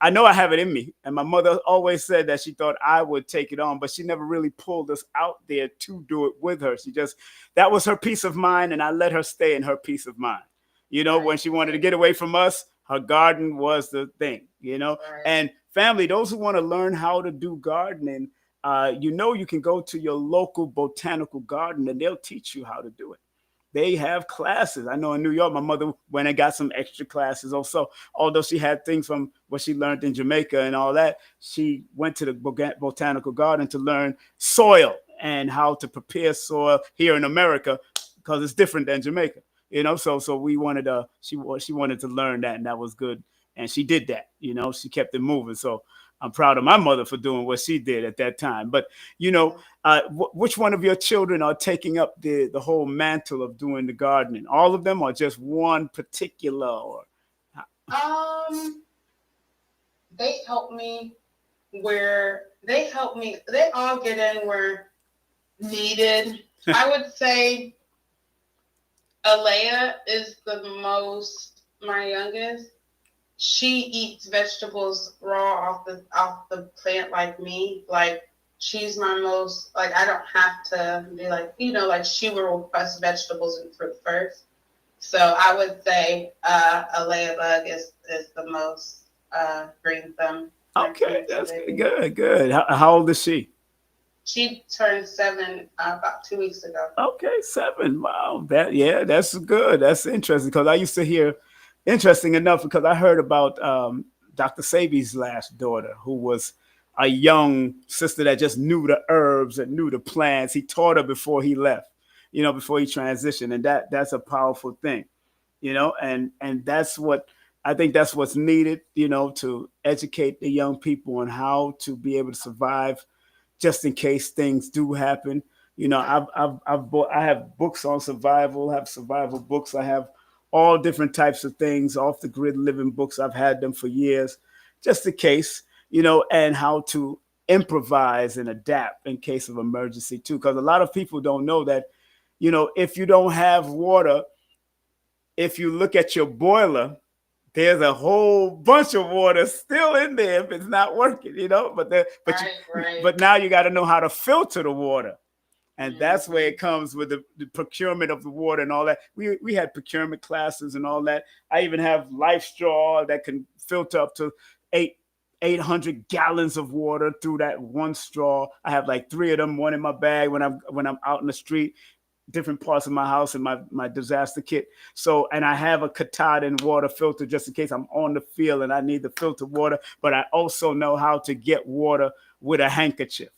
I know I have it in me. And my mother always said that she thought I would take it on, but she never really pulled us out there to do it with her. That was her peace of mind, and I let her stay in her peace of mind. When she wanted to get away from us, her garden was the thing.
Right.
And family, those who want to learn how to do gardening, you can go to your local botanical garden and they'll teach you how to do it. They have classes. I know in New York, my mother went and got some extra classes also. Although she had things from what she learned in Jamaica and all that, she went to the botanical garden to learn soil and how to prepare soil here in America because it's different than Jamaica. So we wanted she wanted to learn that, and that was good. And she did that. She kept it moving. So I'm proud of my mother for doing what she did at that time. But which one of your children are taking up the whole mantle of doing the gardening? All of them, or just one particular? Or
they help me they all get in where needed. I would say Alea is my youngest. She eats vegetables raw off the plant like me. Like she's my most, like I don't have to be like, like she will request vegetables and fruit first. So I would say Alea Bug is the most green thumb.
okay, that's good. How old is she?
She turned 7 about 2 weeks ago.
Okay, 7. Wow, that's good. That's interesting because I used to hear. Interesting enough, because I heard about Dr. Sabi's last daughter, who was a young sister that just knew the herbs and knew the plants. He taught her before he left, before he transitioned, and that's a powerful thing, and that's what I think that's what's needed, to educate the young people on how to be able to survive just in case things do happen. I have books on survival, I have survival books, I have all different types of things, off the grid living books. I've had them for years, just in case, and how to improvise and adapt in case of emergency too. Because a lot of people don't know that, if you don't have water, if you look at your boiler, there's a whole bunch of water still in there if it's not working, but now you got to know how to filter the water. And that's where it comes with the procurement of the water and all that. We had procurement classes and all that. I even have Life Straw that can filter up to 800 gallons of water through that one straw. I have like 3 of them, one in my bag when I'm out in the street, different parts of my house and my disaster kit. So, and I have a Katahdin water filter just in case I'm on the field and I need the filter water. But I also know how to get water with a handkerchief.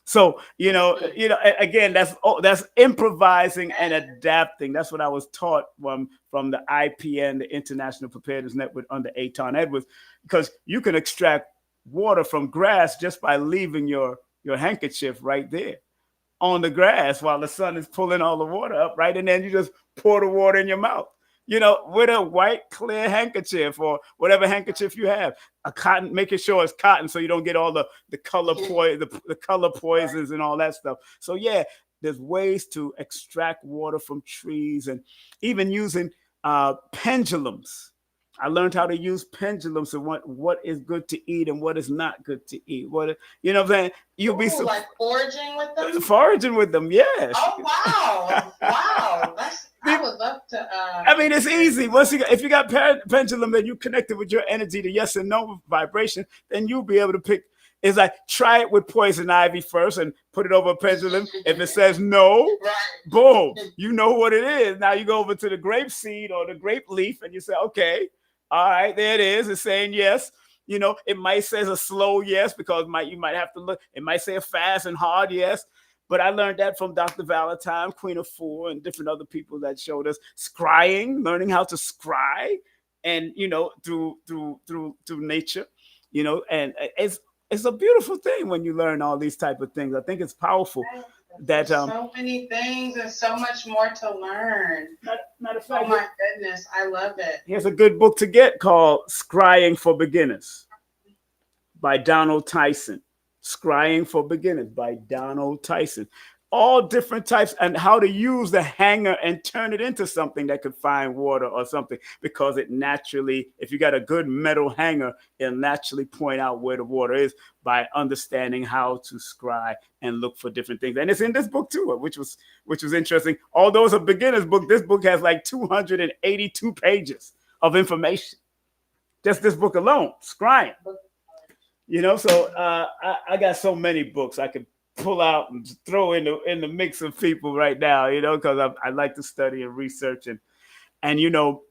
So, again, that's improvising and adapting. That's what I was taught from the IPN, the International Preparedness Network under Aton Edwards, because you can extract water from grass just by leaving your handkerchief right there on the grass while the sun is pulling all the water up, right? And then you just pour the water in your mouth. With a white clear handkerchief or whatever handkerchief you have, a cotton, making sure it's cotton so you don't get all the color the color poisons and all that stuff. So yeah, there's ways to extract water from trees, and even using pendulums. I learned how to use pendulums and what is good to eat and what is not good to eat. What I'm saying? You'll be
like foraging with them.
Foraging with them, yes.
Oh wow, wow! I would love to.
I mean, it's easy. If you got pendulum and you connect it with your energy to yes and no vibration, then you'll be able to pick It's like, try it with poison ivy first and put it over a pendulum. If it says no,
Right.
boom, you know what it is. Now you go over to the grape seed or the grape leaf and you say, okay, all right, there it is. It's saying yes. You know, it might say a slow yes because you might have to look. It might say a fast and hard yes. But I learned that from Dr. Valentine, Queen of Four, and different other people that showed us scrying, learning how to scry, and you know, through nature, you know, and it's a beautiful thing when you learn all these type of things. I think it's powerful. That
so many things and so much more to learn.
Matter of fact,
oh my goodness, I love it.
Here's a good book to get called Scrying for Beginners by Donald Tyson. Scrying for Beginners by Donald Tyson. All different types, and how to use the hanger and turn it into something that could find water or something, because it naturally, if you got a good metal hanger, it'll naturally point out where the water is by understanding how to scry and look for different things. And it's in this book too, which was interesting. Although it's a beginner's book, this book has like 282 pages of information. Just this book alone, scrying. You know, so I got so many books I could pull out and throw in the mix of people right now, you know, because I like to study and research, and you know,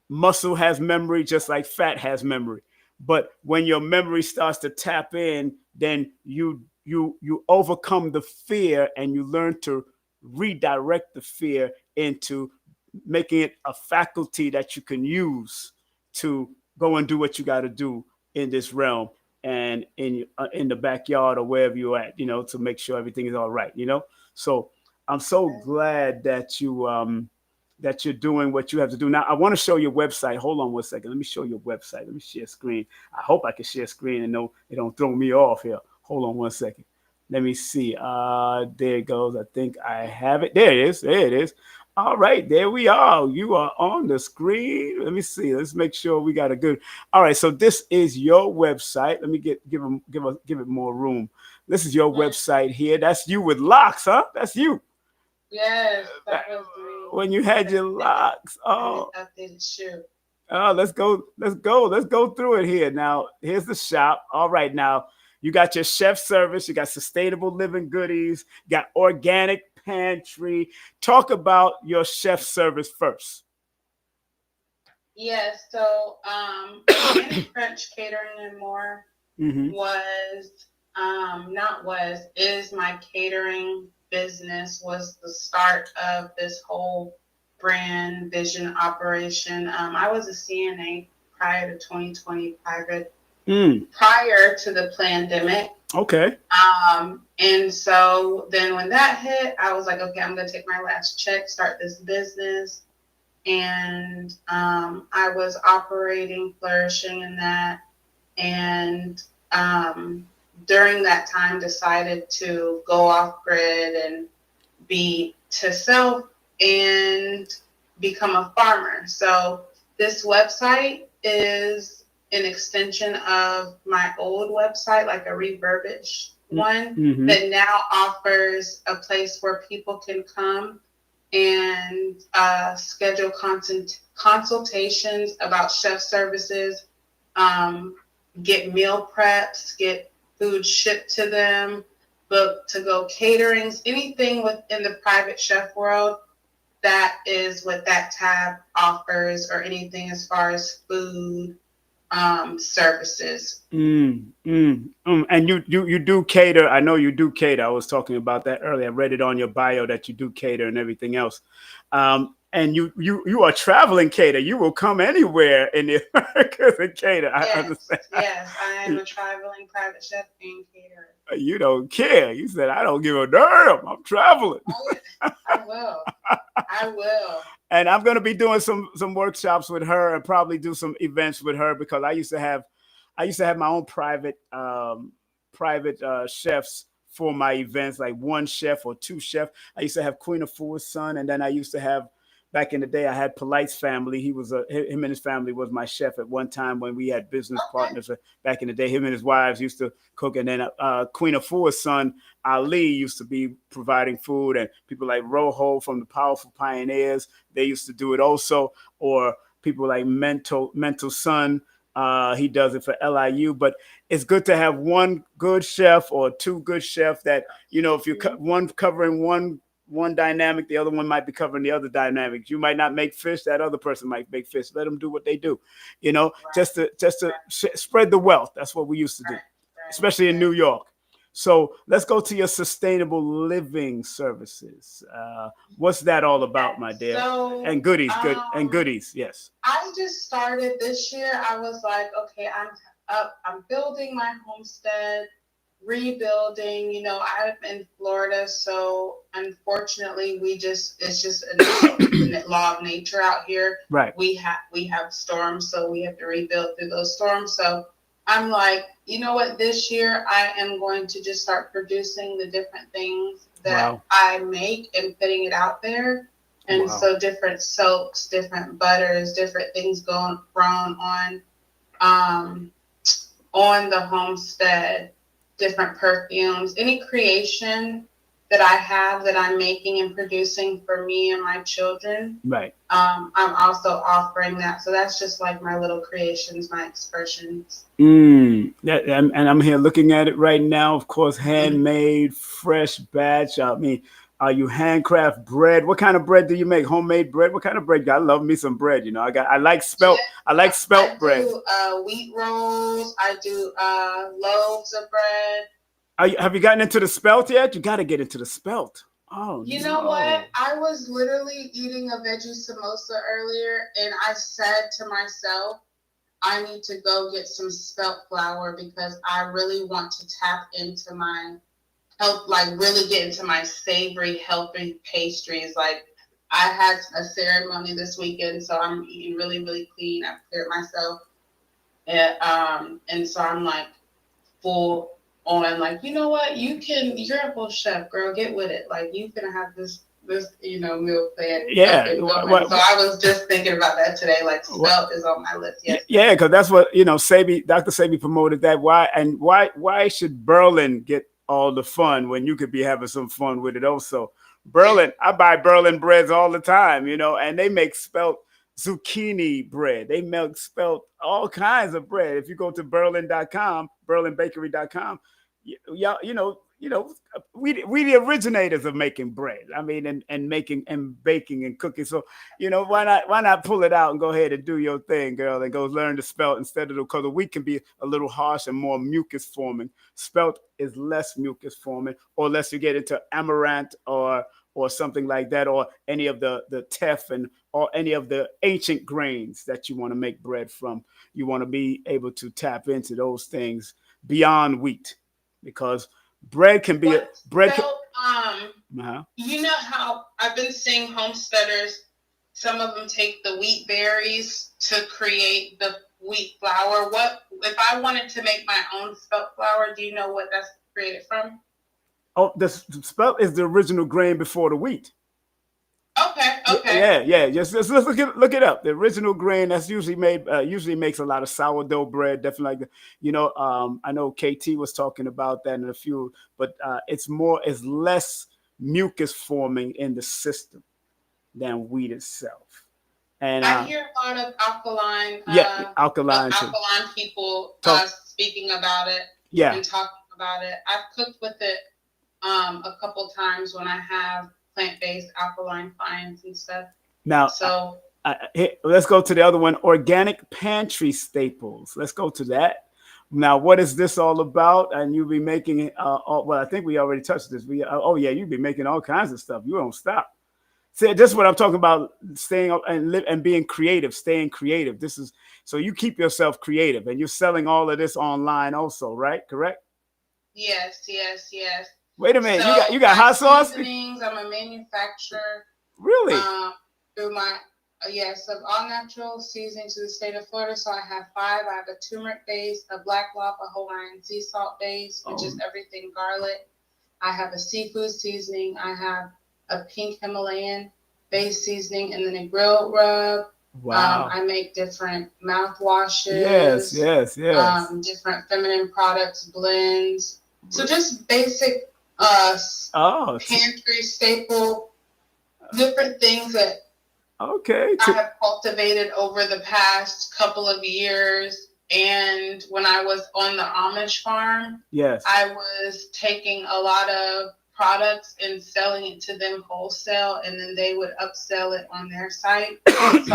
muscle has memory just like fat has memory. But when your memory starts to tap in, then you overcome the fear and you learn to redirect the fear into making it a faculty that you can use to go and do what you got to do in this realm and in the backyard or wherever you're at, you know, to make sure everything is all right, you know. So I'm so glad that you're doing what you have to do. Now I want to show your website. Hold on one second. Let me show your website. Let me share screen. I hope I can share screen and no, it don't throw me off here. Hold on one second. Let me see. There it goes. I think I have it. There it is. There it is. All right, there we are. You are on the screen. Let me see. Let's make sure we got a good. All right, so this is your website. Let me give it more room. This is your website here. That's you with locks, huh? That's you.
Yes, that was me.
When you had your locks. Oh. Oh, let's go through it here. Now, here's the shop. All right, now you got your chef service. You got sustainable living goodies. You got organic pantry. Talk about your chef service first.
Yes, so Organic French Catering and More is my catering business, was the start of this whole brand vision operation. I was a CNA prior to 2020 prior to the pandemic.
Okay.
And so then when that hit, I was like, okay, I'm going to take my last check, start this business. And I was operating, flourishing in that. And during that time, decided to go off grid and be to self and become a farmer. So this website is an extension of my old website, like a refurbished one that now offers a place where people can come and schedule consultations about chef services, get meal preps, get food shipped to them, book to go caterings, anything within the private chef world. That is what that tab offers, or anything as far as food services. And
you do cater. I know you do cater. I was talking about that earlier. I read it on your bio that you do cater and everything else. And you are traveling cater. You will come anywhere in the Americas and cater.
Yes,
I understand.
Yes, I am a traveling private chef and caterer.
You don't care. You said, I don't give a damn. I'm traveling.
I will.
And I'm going to be doing some workshops with her and probably do some events with her, because I used to have my own private chefs for my events, like one chef or two chefs. I used to have Queen of Four's son, and then I used to have, back in the day, I had Polite's family. Him and his family was my chef at one time when we had business partners back in the day. Him and his wives used to cook, and then Queen of Four's son, Ali, used to be providing food, and people like Rojo from the Powerful Pioneers, they used to do it also, or people like Mental Son, He does it for LIU, but it's good to have one good chef or two good chefs that, you know, if you're one covering one dynamic, the other one might be covering the other dynamics. You might not make fish, that other person might make fish. Let them do what they do, you know, just to spread the wealth. That's what we used to do, especially in New York. So let's go to your sustainable living services. What's that all about, my dear?
So,
and goodies, good and goodies. Yes.
I just started this year. I was like, okay, I'm building my homestead, rebuilding. You know, I'm in Florida, so unfortunately, it's just a law of nature out here.
Right.
We have storms, so we have to rebuild through those storms. So I'm like, you know what? This year, I am going to just start producing the different things that I make and putting it out there. And so different soaps, different butters, different things grown on the homestead, different perfumes, any creation that I have that I'm making and producing for me and my children.
Right.
I'm also offering that. So that's just like my little creations, my expressions.
And I'm here looking at it right now. Of course, handmade, fresh batch. I mean, are you handcraft bread? What kind of bread do you make? Homemade bread? What kind of bread? I love me some bread. You know, I like spelt bread.
I do wheat rolls. I do loaves of bread.
Have you gotten into the spelt yet? You got to get into the spelt. Oh,
you know what? I was literally eating a veggie samosa earlier, and I said to myself, I need to go get some spelt flour because I really want to tap into my health, like really get into my savory, healthy pastries. Like I had a ceremony this weekend, so I'm eating really, really clean. I've cleared myself, and so I'm like full on. Like, you know what? You're a full chef, girl. Get with it. Like you can have this meal plan.
Yeah.
So I was just thinking about that today. Like spelt is on my list. Yes.
Yeah, because that's what Dr. Sebi promoted that. Why should Berlin get all the fun when you could be having some fun with it also? Berlin, I buy Berlin breads all the time, and they make spelt zucchini bread. They make spelt all kinds of bread. If you go to berlin.com, berlinbakery.com, we the originators of making bread. I mean, and making and baking and cooking. So, why not pull it out and go ahead and do your thing, girl, and go learn to spelt instead of because the wheat can be a little harsh and more mucus forming. Spelt is less mucus forming, or unless you get into amaranth or something like that, or any of the teff or any of the ancient grains that you want to make bread from. You want to be able to tap into those things beyond wheat, because bread can be
You know how I've been seeing homesteaders, some of them take the wheat berries to create the wheat flour. What if I wanted to make my own spelt flour? Do you know what that's created from?
Oh, the spelt is the original grain before the wheat.
Okay.
Yeah. Just look it up. The original grain that's usually made usually makes a lot of sourdough bread, definitely like that. I know KT was talking about that in a few, but it's less mucus forming in the system than wheat itself. And
I hear a lot of alkaline people speaking about it and talking about it. I've cooked with it a couple times when I have plant-based alkaline fines and stuff.
Now, so let's go to the other one, organic pantry staples. Let's go to that. Now, what is this all about? And you'll be making I think we already touched this. You'll be making all kinds of stuff. You don't stop. See, this is what I'm talking about, staying up and being creative, staying creative. This is so you keep yourself creative, and you're selling all of this online also, right? Correct?
Yes.
Wait a minute, so you got hot sauce?
Seasonings, I'm a manufacturer.
Really?
Through my of all natural seasonings to the state of Florida. So I have 5. I have a turmeric base, a black lava Hawaiian sea salt base, which is everything garlic. I have a seafood seasoning. I have a pink Himalayan base seasoning, and then a grill rub.
Wow.
I make different mouthwashes.
Yes.
Different feminine products, blends. So just basic pantry staple, different things that I have cultivated over the past couple of years And when I was on the Amish farm,
Yes.
I was taking a lot of products and selling it to them wholesale, and then they would upsell it on their site. So I was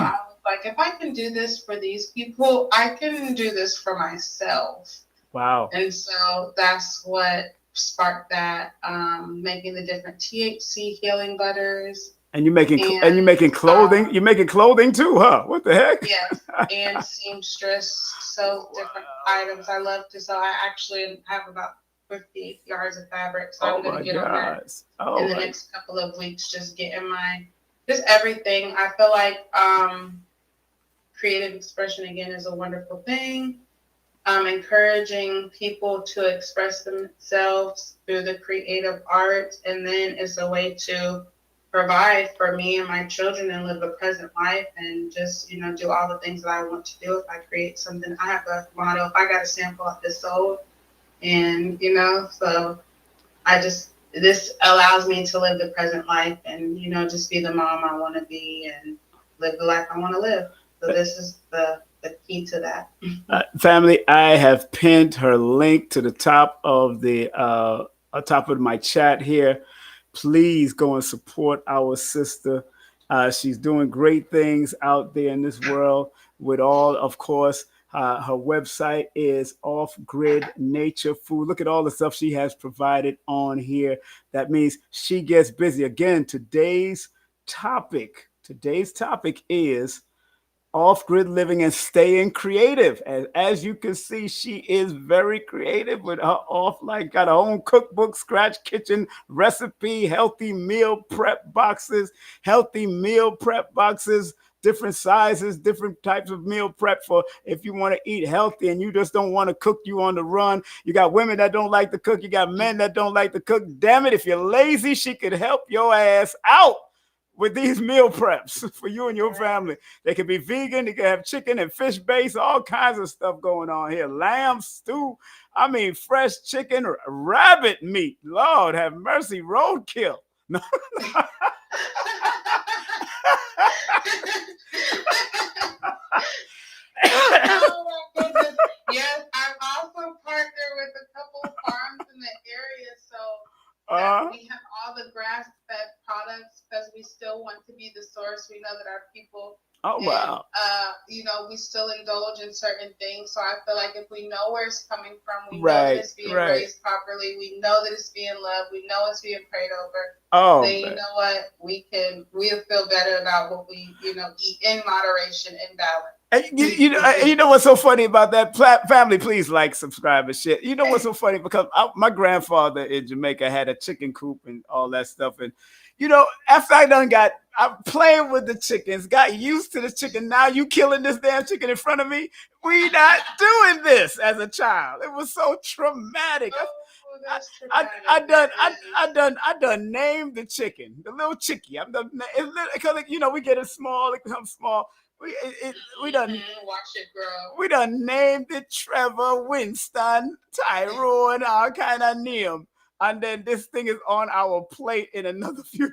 like, if I can do this for these people, I can do this for myself.
Wow.
And so that's what sparked that, making the different THC healing butters.
And you're making clothing. You're making clothing too, huh? What the heck?
Yes, and seamstress, so different items. I love to sew. I actually have about 50 yards of fabric, so I'm going to get on that in the next couple of weeks, just getting just everything. I feel like creative expression, again, is a wonderful thing. Encouraging people to express themselves through the creative arts, and then it's a way to provide for me and my children and live a present life, and just, do all the things that I want to do. If I create something, I have a motto: if I got a sample of this sold, and so this allows me to live the present life, and just be the mom I want to be and live the life I want to live. So this is the key to that.
Family, I have pinned her link to the top of my chat here. Please go and support our sister. She's doing great things out there in this world with all, of course. Her website is Off Grid Nature Food. Look at all the stuff she has provided on here. That means she gets busy. Again, today's topic is off-grid living and staying creative. As you can see, she is very creative with her got her own cookbook, scratch kitchen recipe, healthy meal prep boxes, different sizes, different types of meal prep for if you want to eat healthy and you just don't want to cook, you on the run. You got women that don't like to cook. You got men that don't like to cook. Damn it, if you're lazy, she could help your ass out with these meal preps for you and your family. They can be vegan. They can have chicken and fish base, all kinds of stuff going on here. Lamb stew. I mean, fresh chicken, rabbit meat. Lord have mercy, roadkill. No.
Oh my goodness. Yes, I'm also partnered with a couple of farms in the area, so we have all the grass-fed products because we still want to be the source. We know that our people,
wow.
We still indulge in certain things. So I feel like if we know where it's coming from, we know that it's being raised properly, we know that it's being loved, we know it's being prayed over. Then you know what, we'll feel better about what we eat in moderation and balance.
And you know what's so funny about that? Family, please like, subscribe, and shit. You know what's so funny? Because my grandfather in Jamaica had a chicken coop and all that stuff. And, after I'm playing with the chickens, got used to the chicken. Now you killing this damn chicken in front of me. We not doing this as a child. It was so traumatic. I done named the chicken, the little chickie. Because we get it small, it becomes small. We done
watch it grow.
We done named it Trevor, Winston, Tyrone, all kind of name. And then this thing is on our plate in another few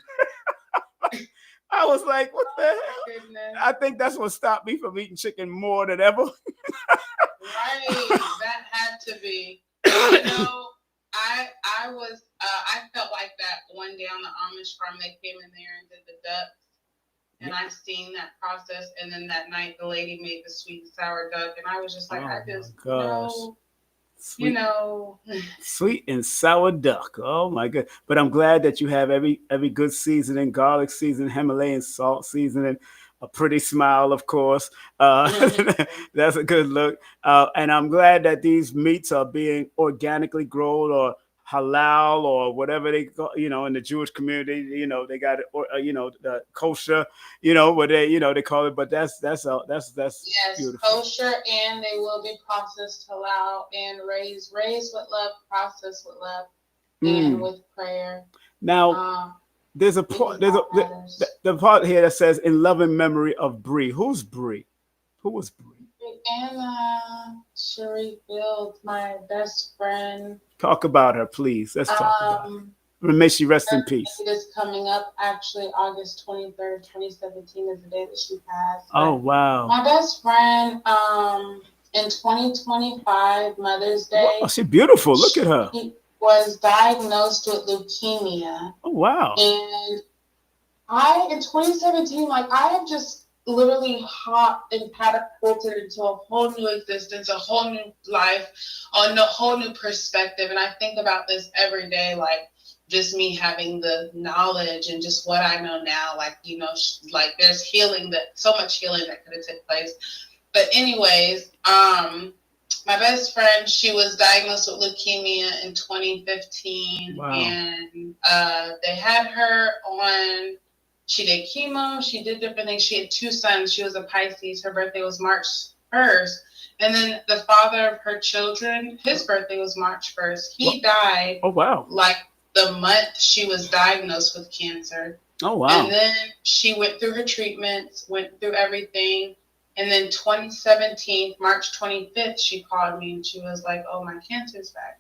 days. I was like, what the hell?
Goodness.
I think that's what stopped me from eating chicken more than ever.
Right. That had to be. I felt like that one day on the Amish farm. They came in there and did the ducks. And I seen that process, and then that night the lady made the sweet and sour duck, and I was just like,
sweet and sour duck. Oh my god! But I'm glad that you have every good seasoning: garlic seasoning, Himalayan salt seasoning, a pretty smile, of course. That's a good look. And I'm glad that these meats are being organically grown or halal or whatever they call, in the Jewish community, they got it, or the kosher, what they call it. But that's
yes,
beautiful.
Kosher, and they will be processed halal and raised with love, processed with love, and with prayer.
Now, there's a part. The part here that says "in loving memory of Bree." Who's Bree? Who was Bree?
Anna Sheree Builds, my best friend.
Talk about her, please. Let's talk about her. May she rest in peace.
It is coming up, actually, August 23rd, 2017 is the day that she passed.
Oh, wow.
My best friend, in 2025 Mother's Day,
Wow, she's beautiful. Look at her.
she was diagnosed with leukemia.
Oh, wow.
And in 2017, like I have just literally hopped and catapulted into a whole new existence, a whole new life, on a whole new perspective. And I think about this every day, like just me having the knowledge and just what I know now, like, you know, like there's healing, that so much healing that could have taken place. But anyways, my best friend, she was diagnosed with leukemia in 2015.
Wow.
And they had her on, she did chemo, she did different things. She had 2 sons. She was a Pisces. Her birthday was March 1st. And then the father of her children, his birthday was March 1st. He died.
Oh, wow.
Like the month she was diagnosed with cancer.
Oh, wow.
And then she went through her treatments, went through everything. And then 2017, March 25th, she called me and she was like, oh, my cancer's back.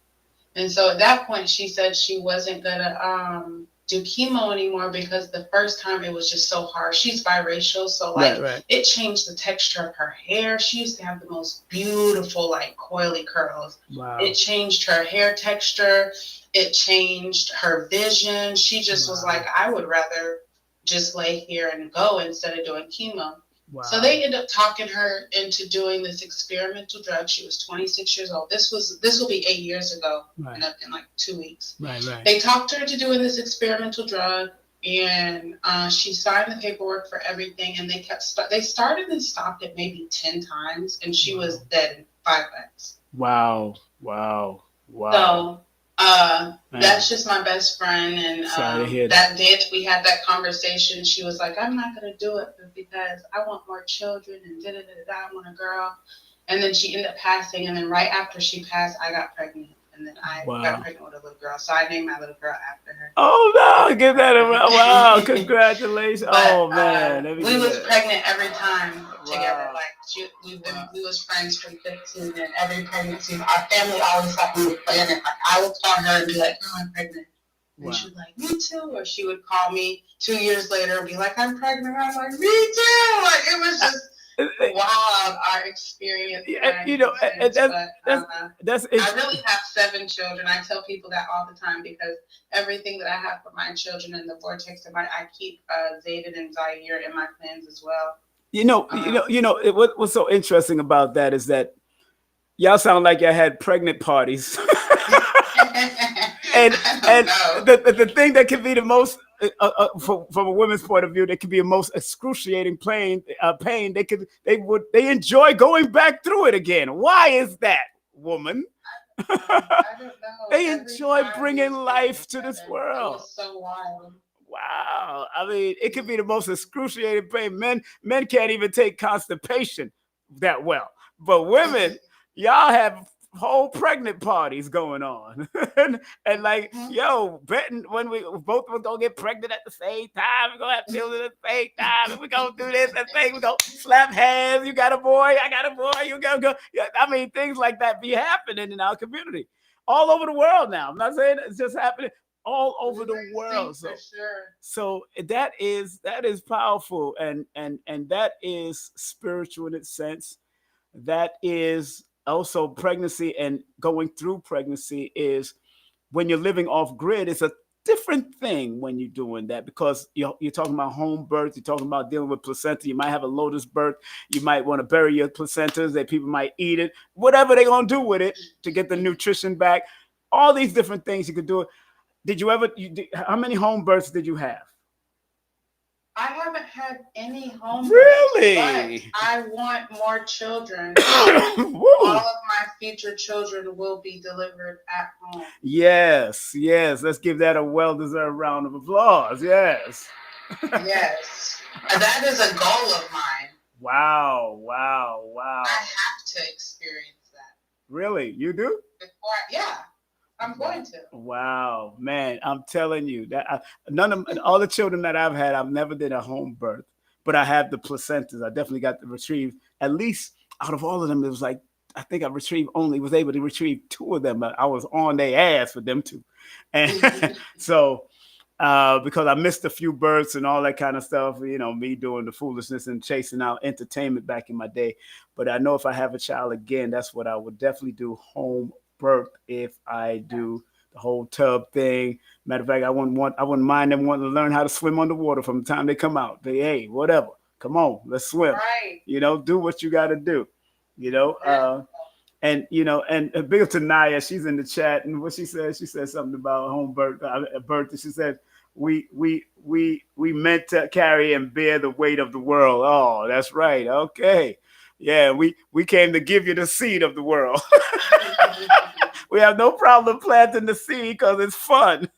And so at that point, she said she wasn't going to do chemo anymore because the first time it was just so hard. She's biracial, so like
Right.
it changed the texture of her hair. She used to have the most beautiful, like coily curls.
Wow.
It changed her hair texture. It changed her vision. She just was like, I would rather just lay here and go instead of doing chemo.
Wow.
So they ended up talking her into doing this experimental drug. She was 26 years old. This will be 8 years ago.
Right.
In like 2 weeks.
Right.
They talked her into doing this experimental drug, and she signed the paperwork for everything. And they started and stopped it maybe 10 times, and she was dead in 5 months.
Wow.
So that's just my best friend. And that day that we had that conversation, she was like, I'm not going to do it because I want more children and I want a girl. And then she ended up passing. And then right after she passed, I got pregnant. And then I got pregnant with a little girl. So I named my little girl after her.
Oh, no. Give that a round. Wow. Congratulations.
But,
man.
We was pregnant every time together. Like we was friends from 15, and every pregnancy, our family always thought we were planning. Like I would call her and be like, "Oh, I'm pregnant," and she was like, "Me too." Or she would call me 2 years later and be like, "I'm pregnant." I'm like, "Me too." Like it was just wild, our experience.
You know, that's
I really have 7 children. I tell people that all the time because everything that I have for my children in the vortex of I keep Zayden and Zaire in my plans as well.
What's so interesting about that is that y'all sound like y'all had pregnant parties. and the thing that can be the most from a woman's point of view, that can be the most excruciating pain. They enjoy going back through it again. Why is that, woman?
I don't know.
They enjoy bringing life to this world.
It was so wild.
Wow. I mean, it could be the most excruciating pain. Men can't even take constipation that well. But women, y'all have whole pregnant parties going on. and like, yo, betting when we both of us gonna get pregnant at the same time, we're gonna have children at the same time, and we're gonna do this and thing, we're gonna slap hands, you got a boy, I got a boy, you gotta go. I mean, things like that be happening in our community. All over the world now. I'm not saying it's just happening all over the world. So that is powerful, and that is spiritual in its sense. That is also pregnancy, and going through pregnancy is when you're living off grid. It's a different thing when you're doing that, because you're talking about home birth, you're talking about dealing with placenta. You might have a lotus birth, you might want to bury your placentas, that people might eat it, whatever they're gonna do with it to get the nutrition back. All these different things you could do. Did you ever? How many home births did you have?
I haven't had any home
really?
births, but I want more children. All of my future children will be delivered at home.
Yes. Let's give that a well-deserved round of applause. Yes.
Yes. That is a goal of mine.
Wow.
I have to experience that.
Really? You do?
Yeah. I'm going to.
Wow, man! I'm telling you that all the children that I've had, I've never did a home birth, but I have the placentas. I definitely got to retrieve, at least out of all of them, it was like, I think I was able to retrieve 2 of them, but I was on their ass with them 2, and so because I missed a few births and all that kind of stuff. You know, me doing the foolishness and chasing out entertainment back in my day. But I know if I have a child again, that's what I would definitely do, home birth, if I do the whole tub thing. Matter of fact, I wouldn't mind them wanting to learn how to swim underwater from the time they come out. They, hey, whatever, come on, let's swim.
Right.
You know, do what you got to do. You know, and you know, and big up to Naya, she's in the chat, and what she said something about home birth. Birth. She said, we meant to carry and bear the weight of the world. Oh, that's right. Okay, yeah, we came to give you the seed of the world. We have no problem planting the seed because it's fun.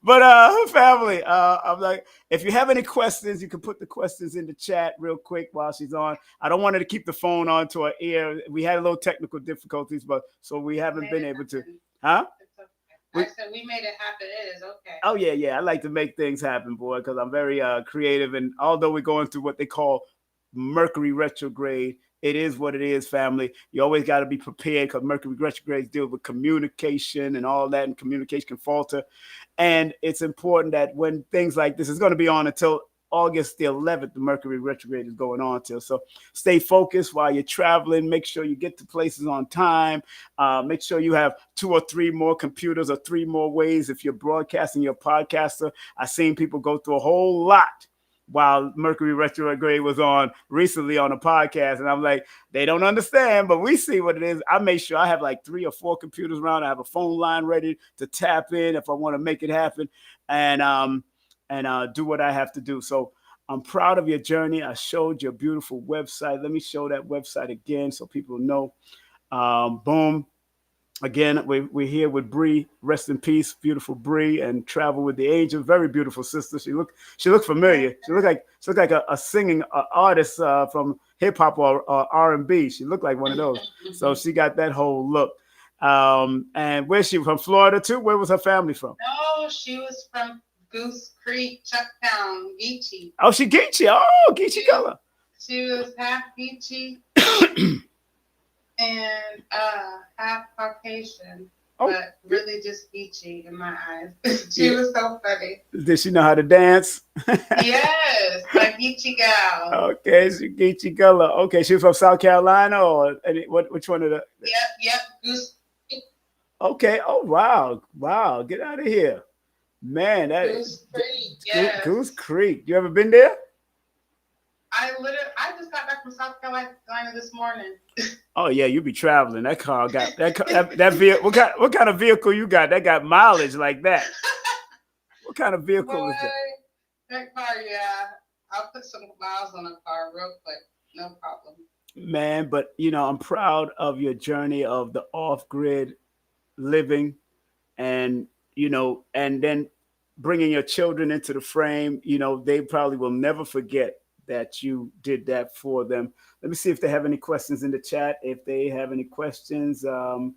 But family, I'm like, if you have any questions, you can put the questions in the chat real quick while she's on. I don't want her to keep the phone on to her ear. We had a little technical difficulties, but so we haven't been able to. Huh?
I said we made it happen. It is okay.
Oh yeah. I like to make things happen, boy, because I'm very creative. And although we're going through what they call Mercury retrograde, it is what it is, family. You always got to be prepared because Mercury retrogrades deal with communication and all that, and communication can falter. And it's important that when things like this is going to be on until August the 11th, the Mercury retrograde is going on till. So stay focused while you're traveling. Make sure you get to places on time. Make sure you have 2 or 3 more computers or 3 more ways. If you're broadcasting, you're a podcaster. I've seen people go through a whole lot while Mercury retrograde was on recently on a podcast. And I'm like, they don't understand, but we see what it is. I make sure I have like 3 or 4 computers around. I have a phone line ready to tap in if I want to make it happen, and do what I have to do. So I'm proud of your journey. I showed your beautiful website. Let me show that website again so people know. Boom. Again, we're here with Bree. Rest in peace, beautiful Bree, and Travel with the Angel. Very beautiful sister. She looked familiar. She looked like a singing artist from hip hop or R&B. She looked like one of those. So she got that whole look. And where's she from? Florida too? Where was her family from?
No, she was from Goose Creek, Chucktown, Geechee.
Oh, she Geechee. Oh, Geechee color.
She was half Geechee and half Caucasian, but really just Geechee in my eyes. She was so funny.
Did she know how to dance?
Yes, like Geechee gal.
Okay, she Geechee color. Okay, she was from South Carolina or which one of the?
Yep, Goose.
Okay. Oh wow. Get out of here. Man, that
Goose Creek. Yes.
Goose Creek. You ever been there?
I just got back from South Carolina this morning.
Oh yeah, you be traveling. That car got that vehicle. What kind of vehicle you got? That got mileage like that. What kind of vehicle is that?
That car, yeah. I'll put some miles on the car real quick. No problem.
Man, but I'm proud of your journey of the off-grid living, and and then bringing your children into the frame. They probably will never forget that you did that for them. Let me see if they have any questions in the chat. If they have any questions, Naya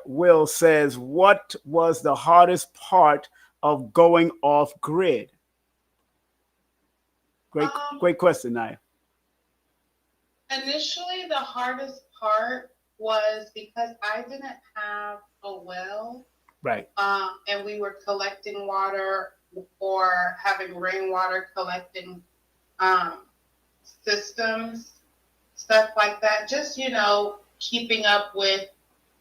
Will says, what was the hardest part of going off grid? Great question, Naya.
Initially, the hardest part was because I didn't have a well.
Right.
And we were collecting water or having rainwater collecting systems, stuff like that. Just, keeping up with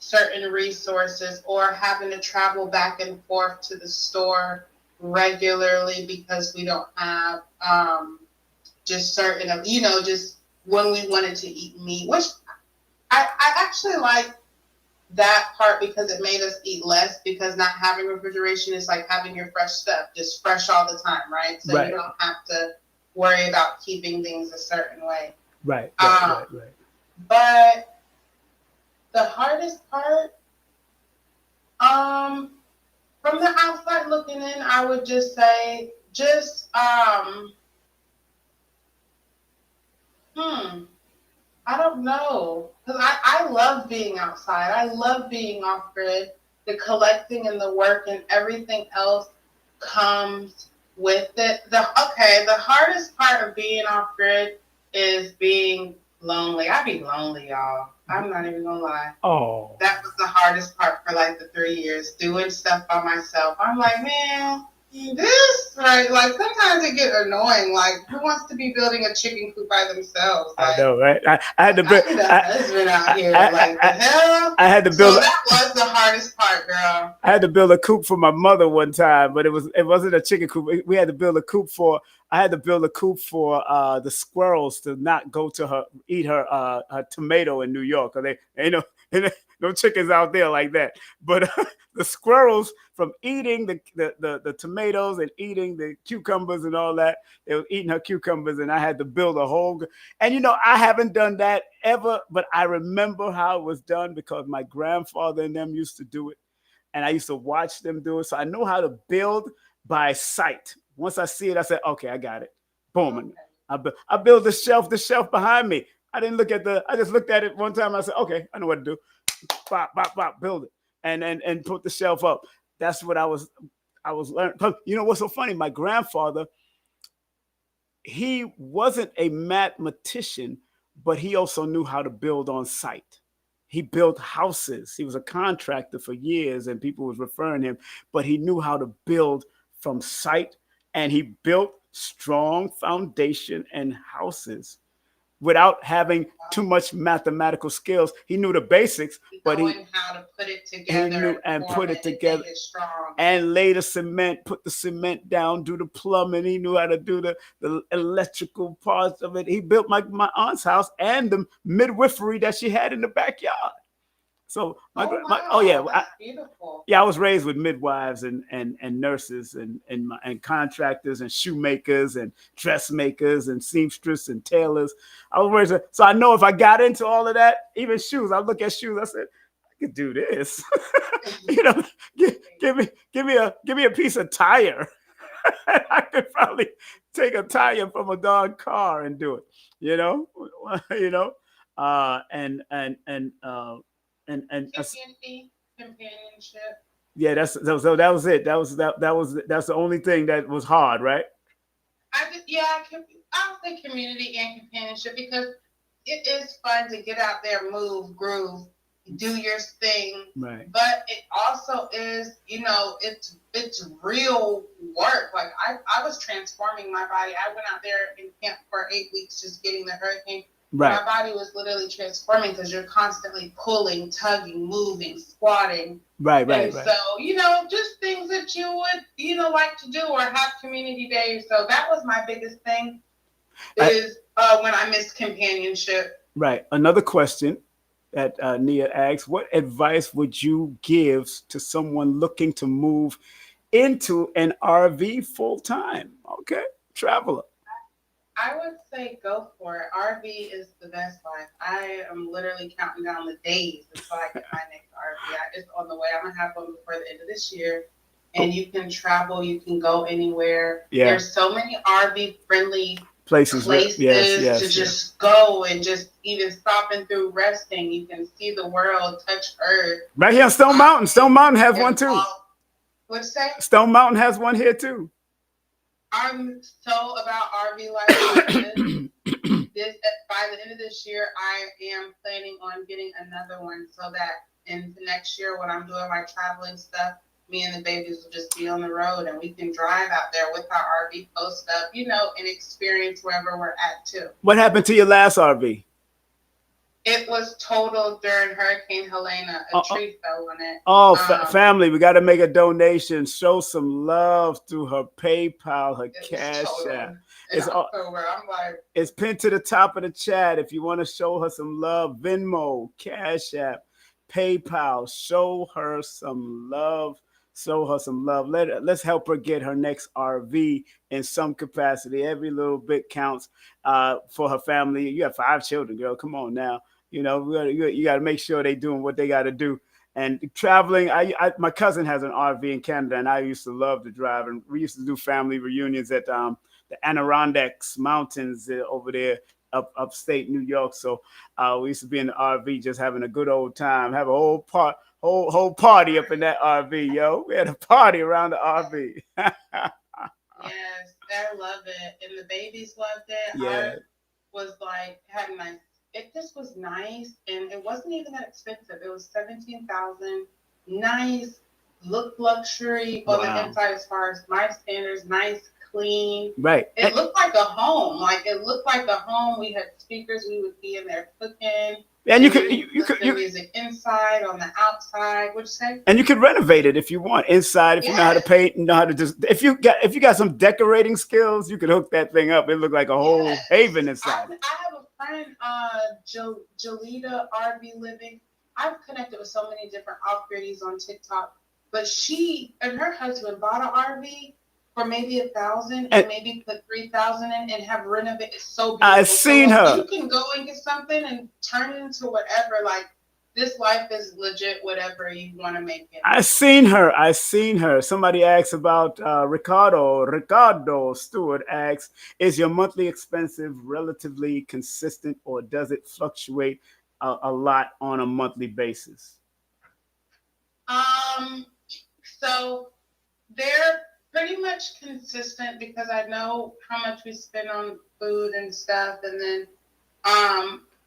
certain resources or having to travel back and forth to the store regularly because we don't have just certain, just when we wanted to eat meat, which I actually like that part because it made us eat less, because not having refrigeration is like having your fresh stuff just fresh all the time, right? So
right.
You don't have to worry about keeping things a certain way.
Right.
But the hardest part, from the outside looking in, I would just say I don't know, because I love being outside. I love being off grid. The collecting and the work and everything else comes with it. The hardest part of being off grid is being lonely. I be lonely, y'all. I'm not even gonna lie.
Oh,
That was the hardest part for like the 3 years, doing stuff by myself. I'm like, man, this like sometimes it get annoying. Like, who wants to be building a chicken coop by themselves?
I
Like,
know, right? I had to build.
I need a husband out here. Like the
I,
hell.
I had to
So
build.
that was the hardest part, girl.
I had to build a coop for my mother one time, but it wasn't a chicken coop. We had to build a coop for. I had to build a coop for the squirrels to not go to her eat her tomato in New York. Cause they ain't no chickens out there like that. But the squirrels from eating the tomatoes and eating the cucumbers and all that, they were eating her cucumbers, and I had to build a whole. And I haven't done that ever, but I remember how it was done because my grandfather and them used to do it, and I used to watch them do it. So I know how to build by sight. Once I see it, I said, okay, I got it. Boom.
Okay.
I built the shelf behind me. I didn't look at I just looked at it one time. I said, okay, I know what to do. Bop, bop, bop, build it. And put the shelf up. That's what I was learning. You know what's so funny? My grandfather, he wasn't a mathematician, but he also knew how to build on site. He built houses. He was a contractor for years, and people was referring him, but he knew how to build from site, and he built strong foundation and houses without having too much mathematical skills. He knew the basics, but
Knowing how to put it together,
he knew and put it together
make it strong.
and lay the cement, put the cement down, do the plumbing. He knew how to do the electrical parts of it. He built my aunt's house and the midwifery that she had in the backyard. So
That's beautiful.
I was raised with midwives and nurses and contractors and shoemakers and dressmakers and seamstresses and tailors. I was raised, so I know if I got into all of that, even shoes, I look at shoes, I said, I could do this. Give me a piece of tire. I could probably take a tire from a dog car and do it. you know, you know, and
companionship.
yeah, so that was it. That's the only thing that was hard, right?
I'll say community and companionship because it is fun to get out there, move, groove, do your thing.
Right.
But it also is, it's real work. Like I was transforming my body. I went out there in camp for 8 weeks just getting the hurricane.
Right.
My body was literally transforming because you're constantly pulling, tugging, moving, squatting.
Right.
So, just things that you would, like to do or have community days. So that was my biggest thing is when I missed companionship.
Right. Another question that Nia asks, what advice would you give to someone looking to move into an RV full time? Okay. Traveler.
I would say go for it. RV is the best life. I am literally counting down the days until I get my next RV. It's on the way. I'm going to have one before the end of this year. And you can travel. You can go anywhere.
Yeah.
There's so many RV-friendly places to just go and just even stopping through resting. You can see the world, touch earth.
Right here on Stone Mountain. Stone Mountain has one too.
What'd you say?
Stone Mountain has one here too.
I'm so about RV life. By the end of this year, I am planning on getting another one so that in the next year when I'm doing my traveling stuff, me and the babies will just be on the road and we can drive out there with our RV post up, and experience wherever we're at too.
What happened to your last RV?
It was totaled during Hurricane Helena. A tree fell on it.
Oh, family, we got to make a donation. Show some love through her PayPal, her Cash App.
It's October. I'm like,
it's pinned to the top of the chat. If you want to show her some love, Venmo, Cash App, PayPal, show her some love. Show her some love. Let's help her get her next RV in some capacity. Every little bit counts for her family. You have 5 children, girl. Come on now. You got to make sure they're doing what they got to do. And traveling, my cousin has an RV in Canada, and I used to love to drive. And we used to do family reunions at the Adirondacks Mountains over there, upstate New York. So we used to be in the RV, just having a good old time. Have a whole party up in that RV, yo. We had a party around the RV.
Yes, I love it, and the babies loved it.
Yeah.
I was like, had my it just was nice, and it wasn't even that expensive. It was 17,000. Nice, looked luxury on the
Wow.
inside as far as my standards. Nice, clean.
Right.
It looked like a home. Like it looked like a home. We had speakers. We would be in there cooking.
And you could
listen to music inside, on the outside. What'd you say?
and you could renovate it if you want inside. If you know how to
Yes.
paint and know how to just if you got some decorating skills, you could hook that thing up. It looked like a whole
Yes.
haven
I
inside.
have a friend, Jalita RV Living. I've connected with so many different off-griddies on TikTok, but she and her husband bought an RV for maybe 1,000 and maybe put 3,000 in and have renovated. It's so beautiful.
I've seen her.
You can go and get something and turn it into whatever. Like this life is legit, whatever you want to make it.
I seen her. Somebody asked about Ricardo Stewart asks, is your monthly expenses relatively consistent or does it fluctuate a lot on a monthly basis?
So they're pretty much consistent because I know how much we spend on food and stuff, and then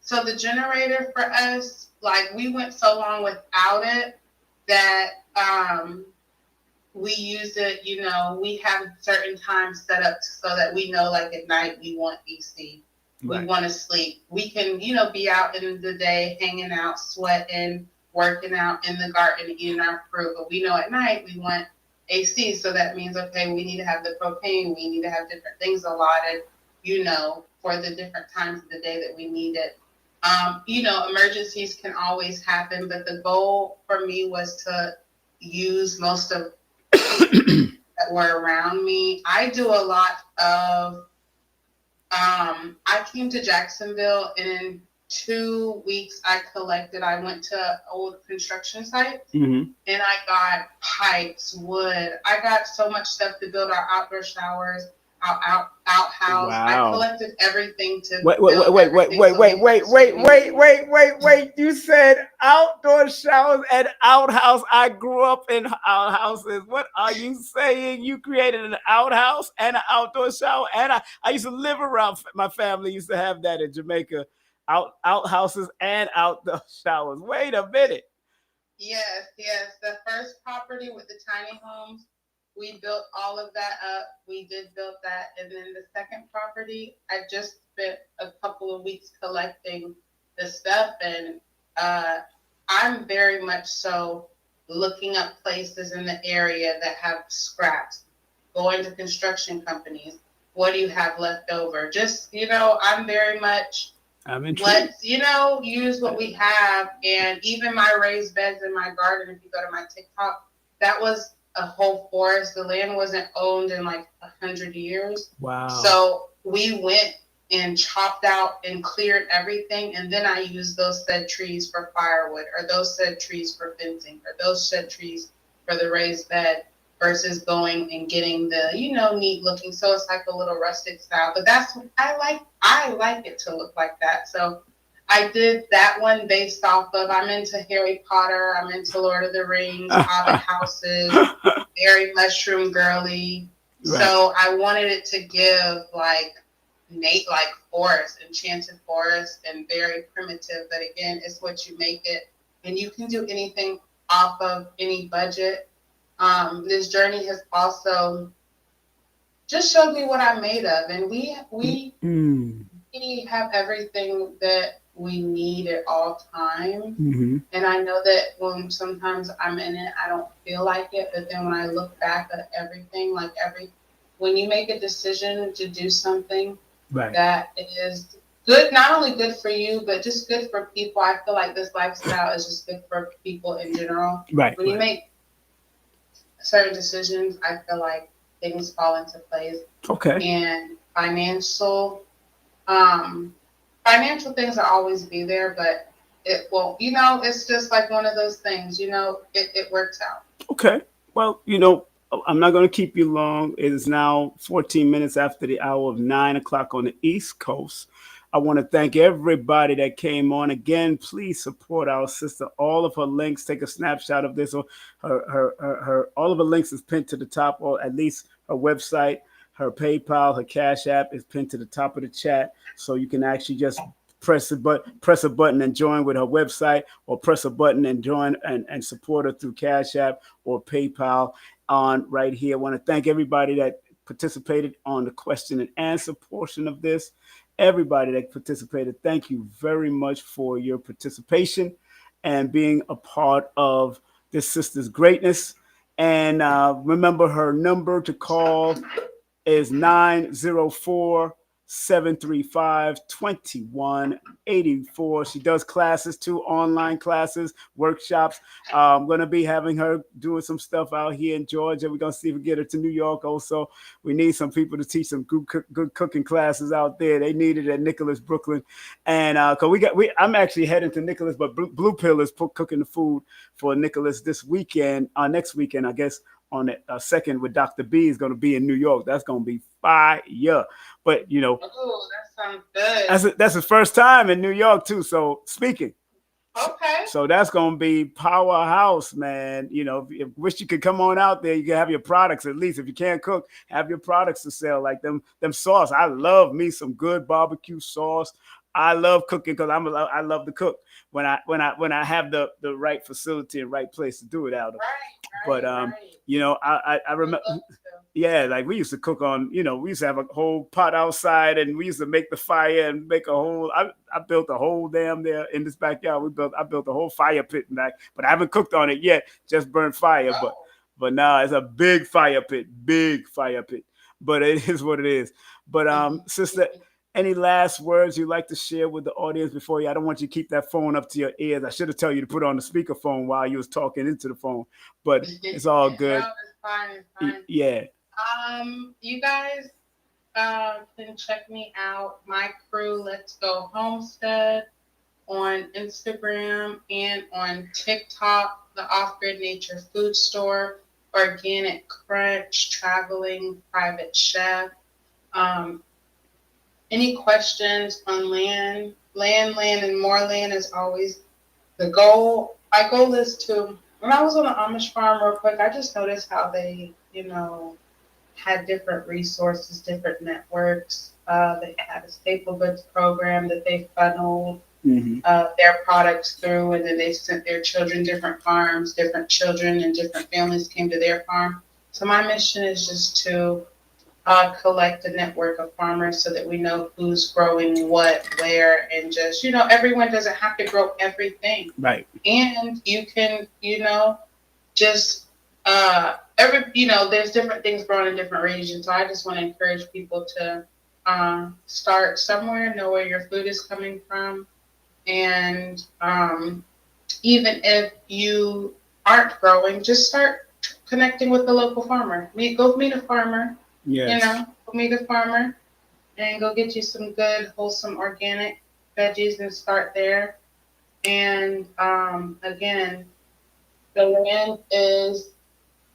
so the generator for us, like we went so long without it that we use it, we have certain times set up so that we know like at night we want AC.
Right.
We want to sleep. We can, be out in the day, hanging out, sweating, working out in the garden, eating our fruit. But we know at night we want AC. So that means, okay, we need to have the propane. We need to have different things allotted, for the different times of the day that we need it. Emergencies can always happen, but the goal for me was to use most of that were around me. I do a lot of, I came to Jacksonville and in 2 weeks I went to old construction sites and I got pipes, wood. I got so much stuff to build our outdoor showers, our outhouse.
Wow.
I collected everything to
Wait. You said outdoor showers and outhouse. I grew up in outhouses. What are you saying? You created an outhouse and an outdoor shower? And I used to live around, my family used to have that in Jamaica. Outhouses and outdoor showers. Wait a minute.
Yes. The first property with the tiny homes, we built all of that up. We did build that. And then the second property, I just spent a couple of weeks collecting the stuff. And I'm very much so looking up places in the area that have scraps, going to construction companies. What do you have left over? Just, I'm very much, let's, use what we have. And even my raised beds in my garden, if you go to my TikTok, that was a whole forest. The land wasn't owned in like 100 years.
Wow.
So we went and chopped out and cleared everything. And then I used those said trees for firewood, or those said trees for fencing, or those said trees for the raised bed, versus going and getting the, neat looking. So it's like a little rustic style, but that's what I like it to look like that. So I did that one based off of, I'm into Harry Potter, I'm into Lord of the Rings, Hobbit houses, very mushroom girly. Right. So I wanted it to give like forest, enchanted forest, and very primitive. But again, it's what you make it, and you can do anything off of any budget. This journey has also just showed me what I'm made of, and we have everything that we need at all times. And I know that when sometimes I'm in it, I don't feel like it, but then when I look back at everything, when you make a decision to do something that is good, not only good for you, but just good for people. I feel like this lifestyle is just good for people in general. When you make certain decisions, I feel like things fall into place. Okay. And financial things will always be there, but it won't, it's just like one of those things, it works out.
Okay. Well, I'm not going to keep you long. It is now 14 minutes after the hour of 9 o'clock on the East Coast. I want to thank everybody that came on. Again, please support our sister. All of her links, take a snapshot of this. Her all of her links is pinned to the top, or at least her website, her PayPal, her Cash App is pinned to the top of the chat. So you can actually just press a button and join with her website, or press a button and join and support her through Cash App or PayPal on right here. I want to thank everybody that participated on the question and answer portion of this. Everybody that participated, thank you very much for your participation and being a part of this sister's greatness. And remember, her number to call is 904-735-2184. She does classes too, online classes, workshops. I'm going to be having her doing some stuff out here in Georgia. We're going to see if we get her to New York also. We need some people to teach some good cooking classes out there. They need it at Nicholas, Brooklyn. And because I'm actually heading to Nicholas, but Blue Pill is cooking the food for Nicholas this weekend, next weekend, I guess, on the second with Dr. B is going to be in New York. That's going to be fire. But, you know.
Oh, that sounds good.
That's the first time in New York, too. So, speaking.
Okay.
So, that's going to be powerhouse, man. You know, wish you could come on out there. You can have your products, at least. If you can't cook, have your products to sell, like them sauce. I love me some good barbecue sauce. I love cooking because I love to cook when I have the right facility and right place to do it out of. But you know, I remember, yeah, like we used to cook on, you know, we used to have a whole pot outside, and we used to make the fire and make a whole. I built a whole damn there in this backyard. I built a whole fire pit in back, but I haven't cooked on it yet. Just burnt fire, but now it's a big fire pit. But it is what it is. But sister, any last words you'd like to share with the audience before you? I don't want you to keep that phone up to your ears. I should have told you to put on the speakerphone while you was talking into the phone, but it's all good.
No, it's fine. It's fine.
Yeah.
You guys can check me out. My crew, Let's Go Homestead, on Instagram and on TikTok. The Off-Grid Nature Food Store, Organic Crunch, Traveling Private Chef. Any questions on land, and more land is always the goal. My goal is to, when I was on the Amish farm real quick, I just noticed how they, you know, had different resources, different networks. They had a staple goods program that they funneled their products through, and then they sent their children different farms, different children and different families came to their farm. So my mission is just to collect a network of farmers so that we know who's growing what, where, and just, you know, everyone doesn't have to grow everything.
Right.
And you can, you know, just there's different things growing in different regions. So I just want to encourage people to start somewhere, know where your food is coming from. And even if you aren't growing, just start connecting with the local farmer. Go meet a farmer.
Yes.
You know, go meet a farmer and go get you some good, wholesome, organic veggies and start there. And again, the land is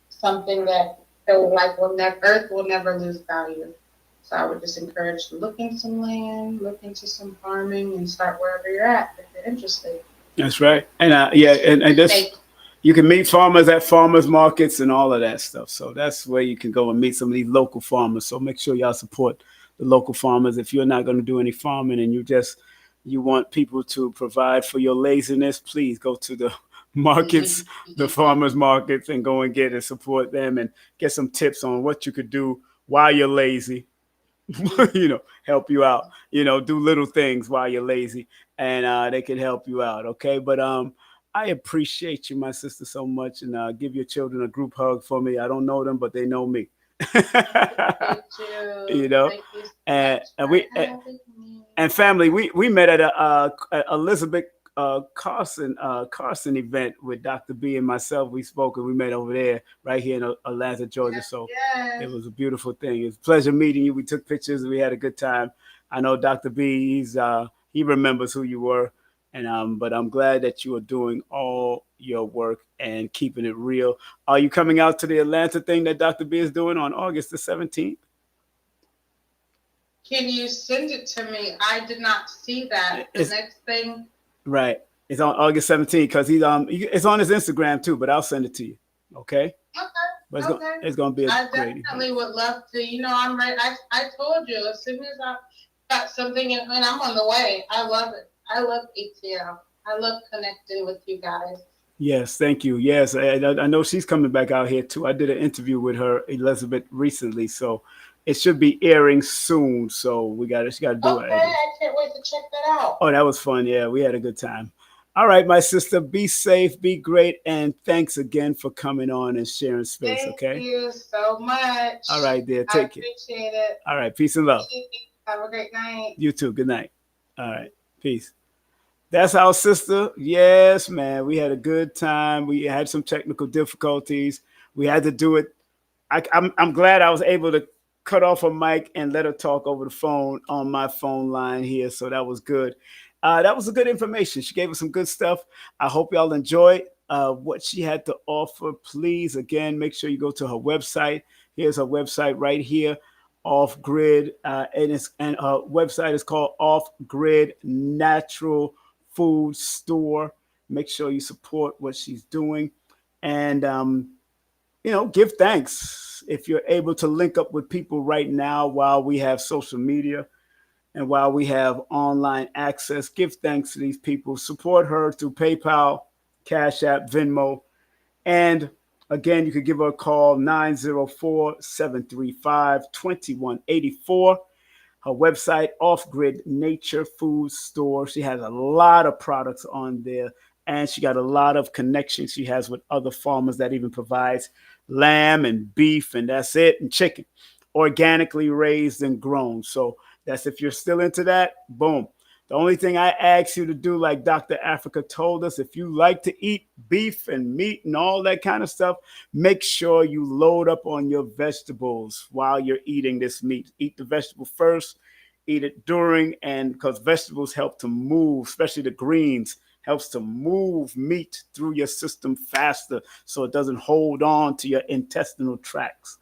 something that Earth will never lose value. So I would just encourage to look into some land, look into some farming, and start wherever you're at if you're interested.
That's right. And and this. You can meet farmers at farmers markets and all of that stuff. So that's where you can go and meet some of these local farmers. So make sure y'all support the local farmers. If you're not going to do any farming and you want people to provide for your laziness, please go to the markets, the farmers markets, and go and get and support them and get some tips on what you could do while you're lazy. You know, help you out, you know, do little things while you're lazy, and they can help you out. Okay. But I appreciate you, my sister, so much, and give your children a group hug for me. I don't know them, but they know me.
Thank you.
You know,
Thank you so
and
much
and family, we met at a Elizabeth Carson event with Dr. B and myself. We spoke and we met over there right here in Atlanta, Georgia. So it was a beautiful thing. It was a pleasure meeting you. We took pictures. We had a good time. I know Dr. B, he remembers who you were. And but I'm glad that you are doing all your work and keeping it real. Are you coming out to the Atlanta thing that Dr. B is doing on August the 17th?
Can you send it to me? I did not see that. The next thing.
Right. It's on August 17th because it's on his Instagram too, but I'll send it to you. Okay?
Okay.
But it's gonna be
I
great
definitely would love to. You know, I'm right. I told you as soon as got something and I'm on the way. I love it. I love ATL. I love connecting with you guys.
Yes, thank you. Yes, I know she's coming back out here too. I did an interview with her, Elizabeth, recently, so it should be airing soon. So she got to do
Okay,
it.
I can't wait to check that out.
Oh, that was fun. Yeah, we had a good time. All right, my sister, be safe, be great, and thanks again for coming on and sharing space.
Thank
Okay.
you so much.
All right, dear.
I
Take it.
appreciate it.
All right. Peace and love.
Have a great night.
You too. Good night. All right. Peace. That's our sister. Yes, man. We had a good time. We had some technical difficulties. We had to do it. I'm glad I was able to cut off her mic and let her talk over the phone on my phone line here. So that was good. That was a good information. She gave us some good stuff. I hope y'all enjoyed what she had to offer. Please, again, make sure you go to her website. Here's her website right here, Off Grid, and her website is called Off Grid Natural Food Store. Make sure you support what she's doing, and give thanks if you're able to link up with people right now while we have social media and while we have online access. Give thanks to these people. Support her through PayPal, Cash App, Venmo. And again, you could give her a call, 904-735-2184. Her website, Off Grid Nature Food Store. She has a lot of products on there, and she got a lot of connections she has with other farmers that even provides lamb and beef, and that's it, and chicken, organically raised and grown. So that's if you're still into that, boom. The only thing I ask you to do, like Dr. Africa told us, if you like to eat beef and meat and all that kind of stuff, make sure you load up on your vegetables while you're eating this meat. Eat the vegetable first, eat it during, and because vegetables help to move, especially the greens, helps to move meat through your system faster so it doesn't hold on to your intestinal tracts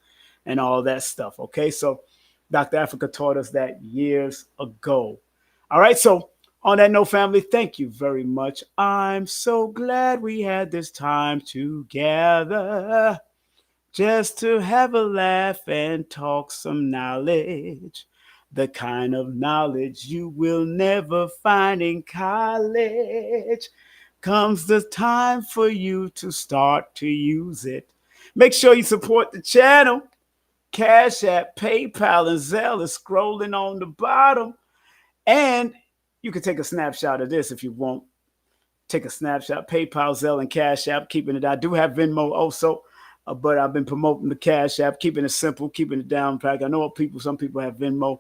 and all that stuff. Okay, so Dr. Africa taught us that years ago. All right, so on that note, family, thank you very much. I'm so glad we had this time together just to have a laugh and talk some knowledge. The kind of knowledge you will never find in college. Comes the time for you to start to use it. Make sure you support the channel. Cash App, PayPal, and Zelle is scrolling on the bottom. And you can take a snapshot of this if you want. Take a snapshot. PayPal, Zelle, and Cash App. Keeping it. I do have Venmo also, but I've been promoting the Cash App, keeping it simple, keeping it down pack. I know some people have Venmo,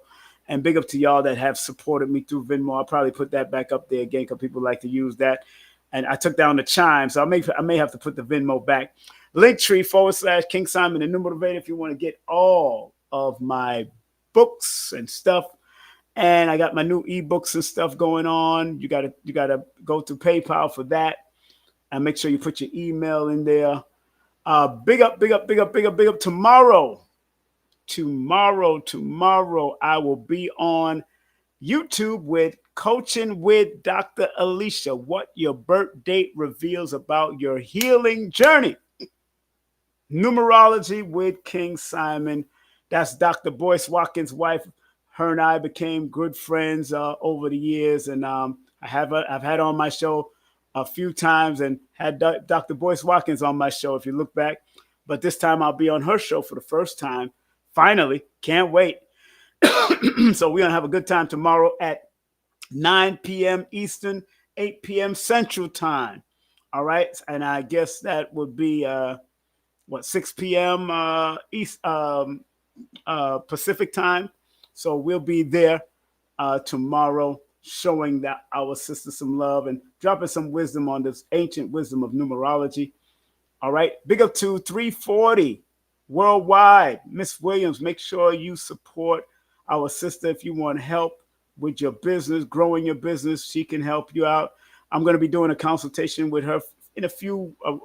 and big up to y'all that have supported me through Venmo. I'll probably put that back up there again because people like to use that. And I took down the chime, so I may have to put the Venmo back. Linktree / King Simon the Numerovator if you want to get all of my books and stuff. And I got my new ebooks and stuff going on. You gotta go to PayPal for that, and make sure you put your email in there. Big up. Tomorrow, I will be on YouTube with Coaching with Dr. Alicia. What your birth date reveals about your healing journey. Numerology with King Simon. That's Dr. Boyce Watkins' wife. Her and I became good friends over the years, and I've had on my show a few times and had Dr. Boyce Watkins on my show, if you look back. But this time I'll be on her show for the first time. Finally, can't wait. So we're going to have a good time tomorrow at 9 p.m. Eastern, 8 p.m. Central Time. All right, and I guess that would be 6 p.m. Pacific Time. So we'll be there tomorrow, showing that our sister some love and dropping some wisdom on this ancient wisdom of numerology. All right. Big up to 340 worldwide. Miss Williams, make sure you support our sister if you want help with your business, growing your business. She can help you out. I'm going to be doing a consultation with her in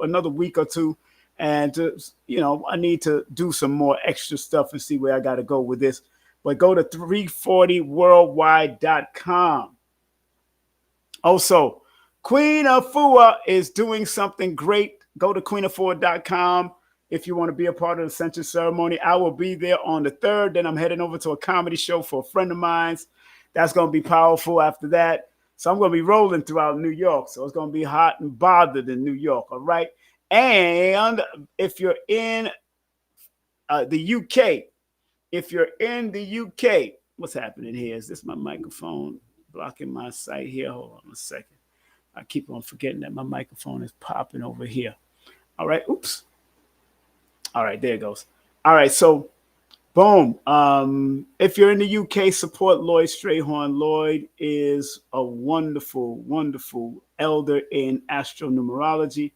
another week or two. And, I need to do some more extra stuff and see where I got to go with this. But go to 340worldwide.com. Also, Queen Afua is doing something great. Go to queenafua.com if you want to be a part of the Ascension ceremony. I will be there on the 3rd. Then I'm heading over to a comedy show for a friend of mine's. That's going to be powerful after that. So I'm going to be rolling throughout New York. So it's going to be hot and bothered in New York. All right. And if you're in the UK, what's happening here? Is this my microphone blocking my sight here? Hold on a second. I keep on forgetting that my microphone is popping over here. All right. Oops. All right. There it goes. All right. So, boom. If you're in the UK, support Lloyd Strayhorn. Lloyd is a wonderful, wonderful elder in astronumerology.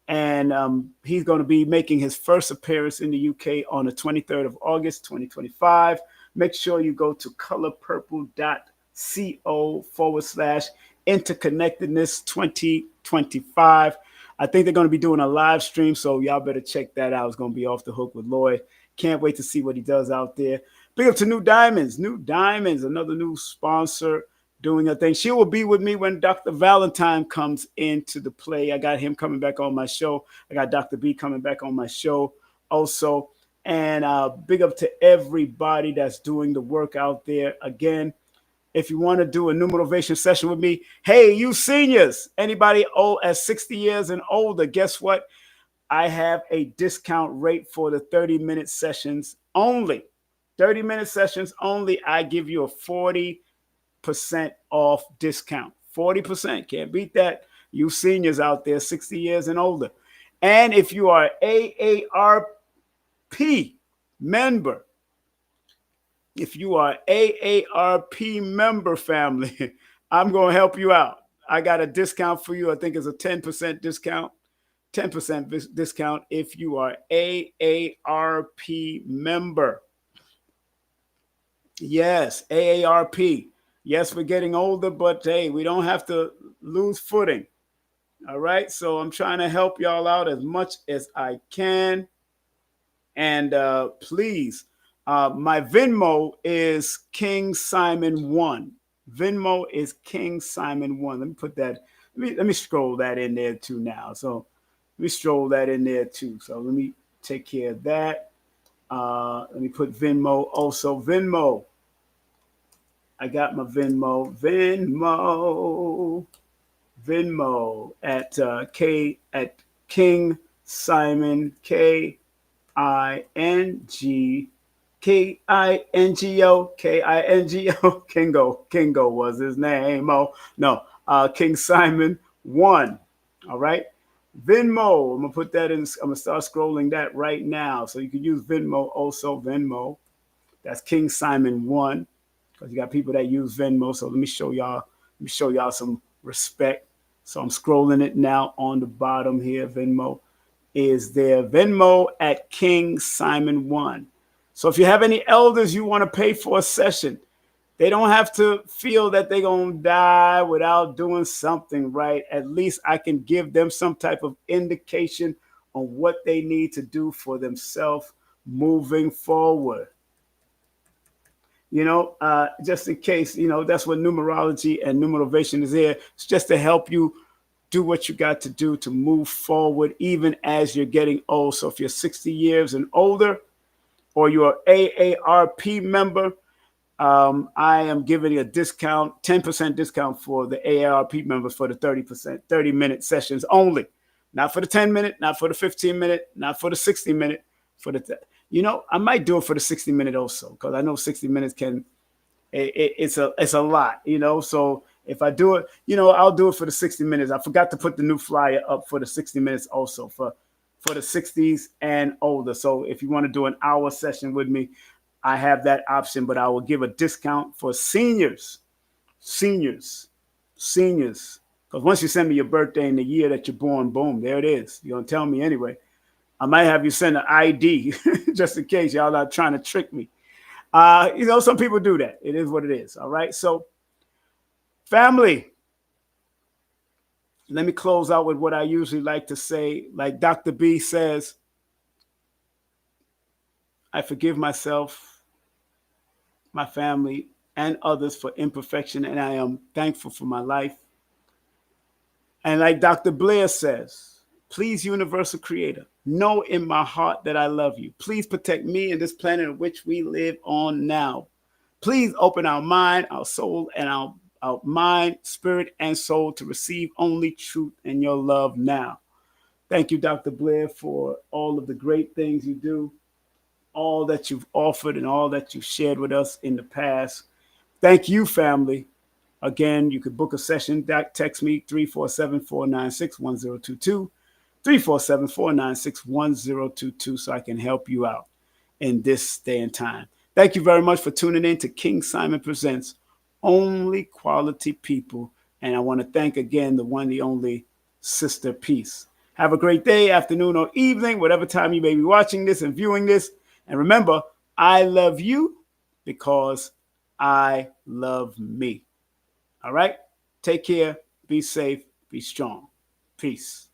And he's going to be making his first appearance in the UK on the 23rd of August, 2025. Make sure you go to colorpurple.co/interconnectedness 2025. I think they're going to be doing a live stream, so y'all better check that out. It's going to be off the hook with Lloyd. Can't wait to see what he does out there. Big up to New Diamonds. New Diamonds, another new sponsor doing a thing. She will be with me when Dr. Valentine comes into the play. I got him coming back on my show. I got Dr. B coming back on my show also. And big up to everybody that's doing the work out there. Again, if you want to do a numerovation session with me, hey, you seniors, anybody old at 60 years and older, guess what? I have a discount rate for the 30-minute sessions only. 30-minute sessions only. I give you a 40% off discount. 40%. Can't beat that. You seniors out there, 60 years and older. And if you are AARP member, family, I'm going to help you out. I got a discount for you. I think it's a 10% discount. 10% discount if you are AARP member. Yes, AARP. Yes, we're getting older, but hey, we don't have to lose footing. All right. So I'm trying to help y'all out as much as I can. And please, my Venmo is King Simon 1. Venmo is King Simon 1. Let me put that. Let me scroll that in there too now. So let me stroll that in there too. So let me take care of that. Let me put Venmo. Also, Venmo. I got my Venmo. Venmo at King Simon Kingo. Kingo was his name. Oh no, King Simon 1. All right. Venmo. I'm gonna put that in. I'm gonna start scrolling that right now, so you can use Venmo. Also, Venmo. That's King Simon 1, because you got people that use Venmo. So let me show y'all. Let me show y'all some respect. So I'm scrolling it now on the bottom here. Venmo is there. Venmo at King Simon 1. So if you have any elders you want to pay for a session, they don't have to feel that they're going to die without doing something right. At least I can give them some type of indication on what they need to do for themselves moving forward. You know, just in case, you know, that's what numerology and numerovation is here. It's just to help you do what you got to do to move forward, even as you're getting old. So if you're 60 years and older, or you're an AARP member, I am giving a discount, 10% discount for the AARP members for the 30-minute sessions only. Not for the 10-minute, not for the 15-minute, not for the 60-minute, for the, I might do it for the 60-minute also, because I know 60 minutes it's a lot, so if I do it, I'll do it for the 60 minutes. I forgot to put the new flyer up for the 60 minutes also for the 60s and older. So if you want to do an hour session with me, I have that option, but I will give a discount for seniors. Because once you send me your birthday and the year that you're born, boom, there it is. You're going to tell me anyway. I might have you send an ID just in case y'all not trying to trick me. Some people do that. It is what it is. All right. So family, let me close out with what I usually like to say. Like Dr. B says, I forgive myself, my family, and others for imperfection, and I am thankful for my life. And like Dr. Blair says, please, universal creator, know in my heart that I love you. Please protect me and this planet on which we live on now. Please open our mind, our soul, and our mind, spirit, and soul to receive only truth and your love now. Thank you, Dr. Blair, for all of the great things you do, all that you've offered, and all that you've shared with us in the past. Thank you, family. Again, you could book a session. Text me 347-496-1022, 347-496-1022, so I can help you out in this day and time. Thank you very much for tuning in to King Simon Presents Only Quality People. And I want to thank again the one, the only Sister Peace. Have a great day, afternoon, or evening, whatever time you may be watching this and viewing this. And remember, I love you because I love me. All right? Take care. Be safe. Be strong. Peace.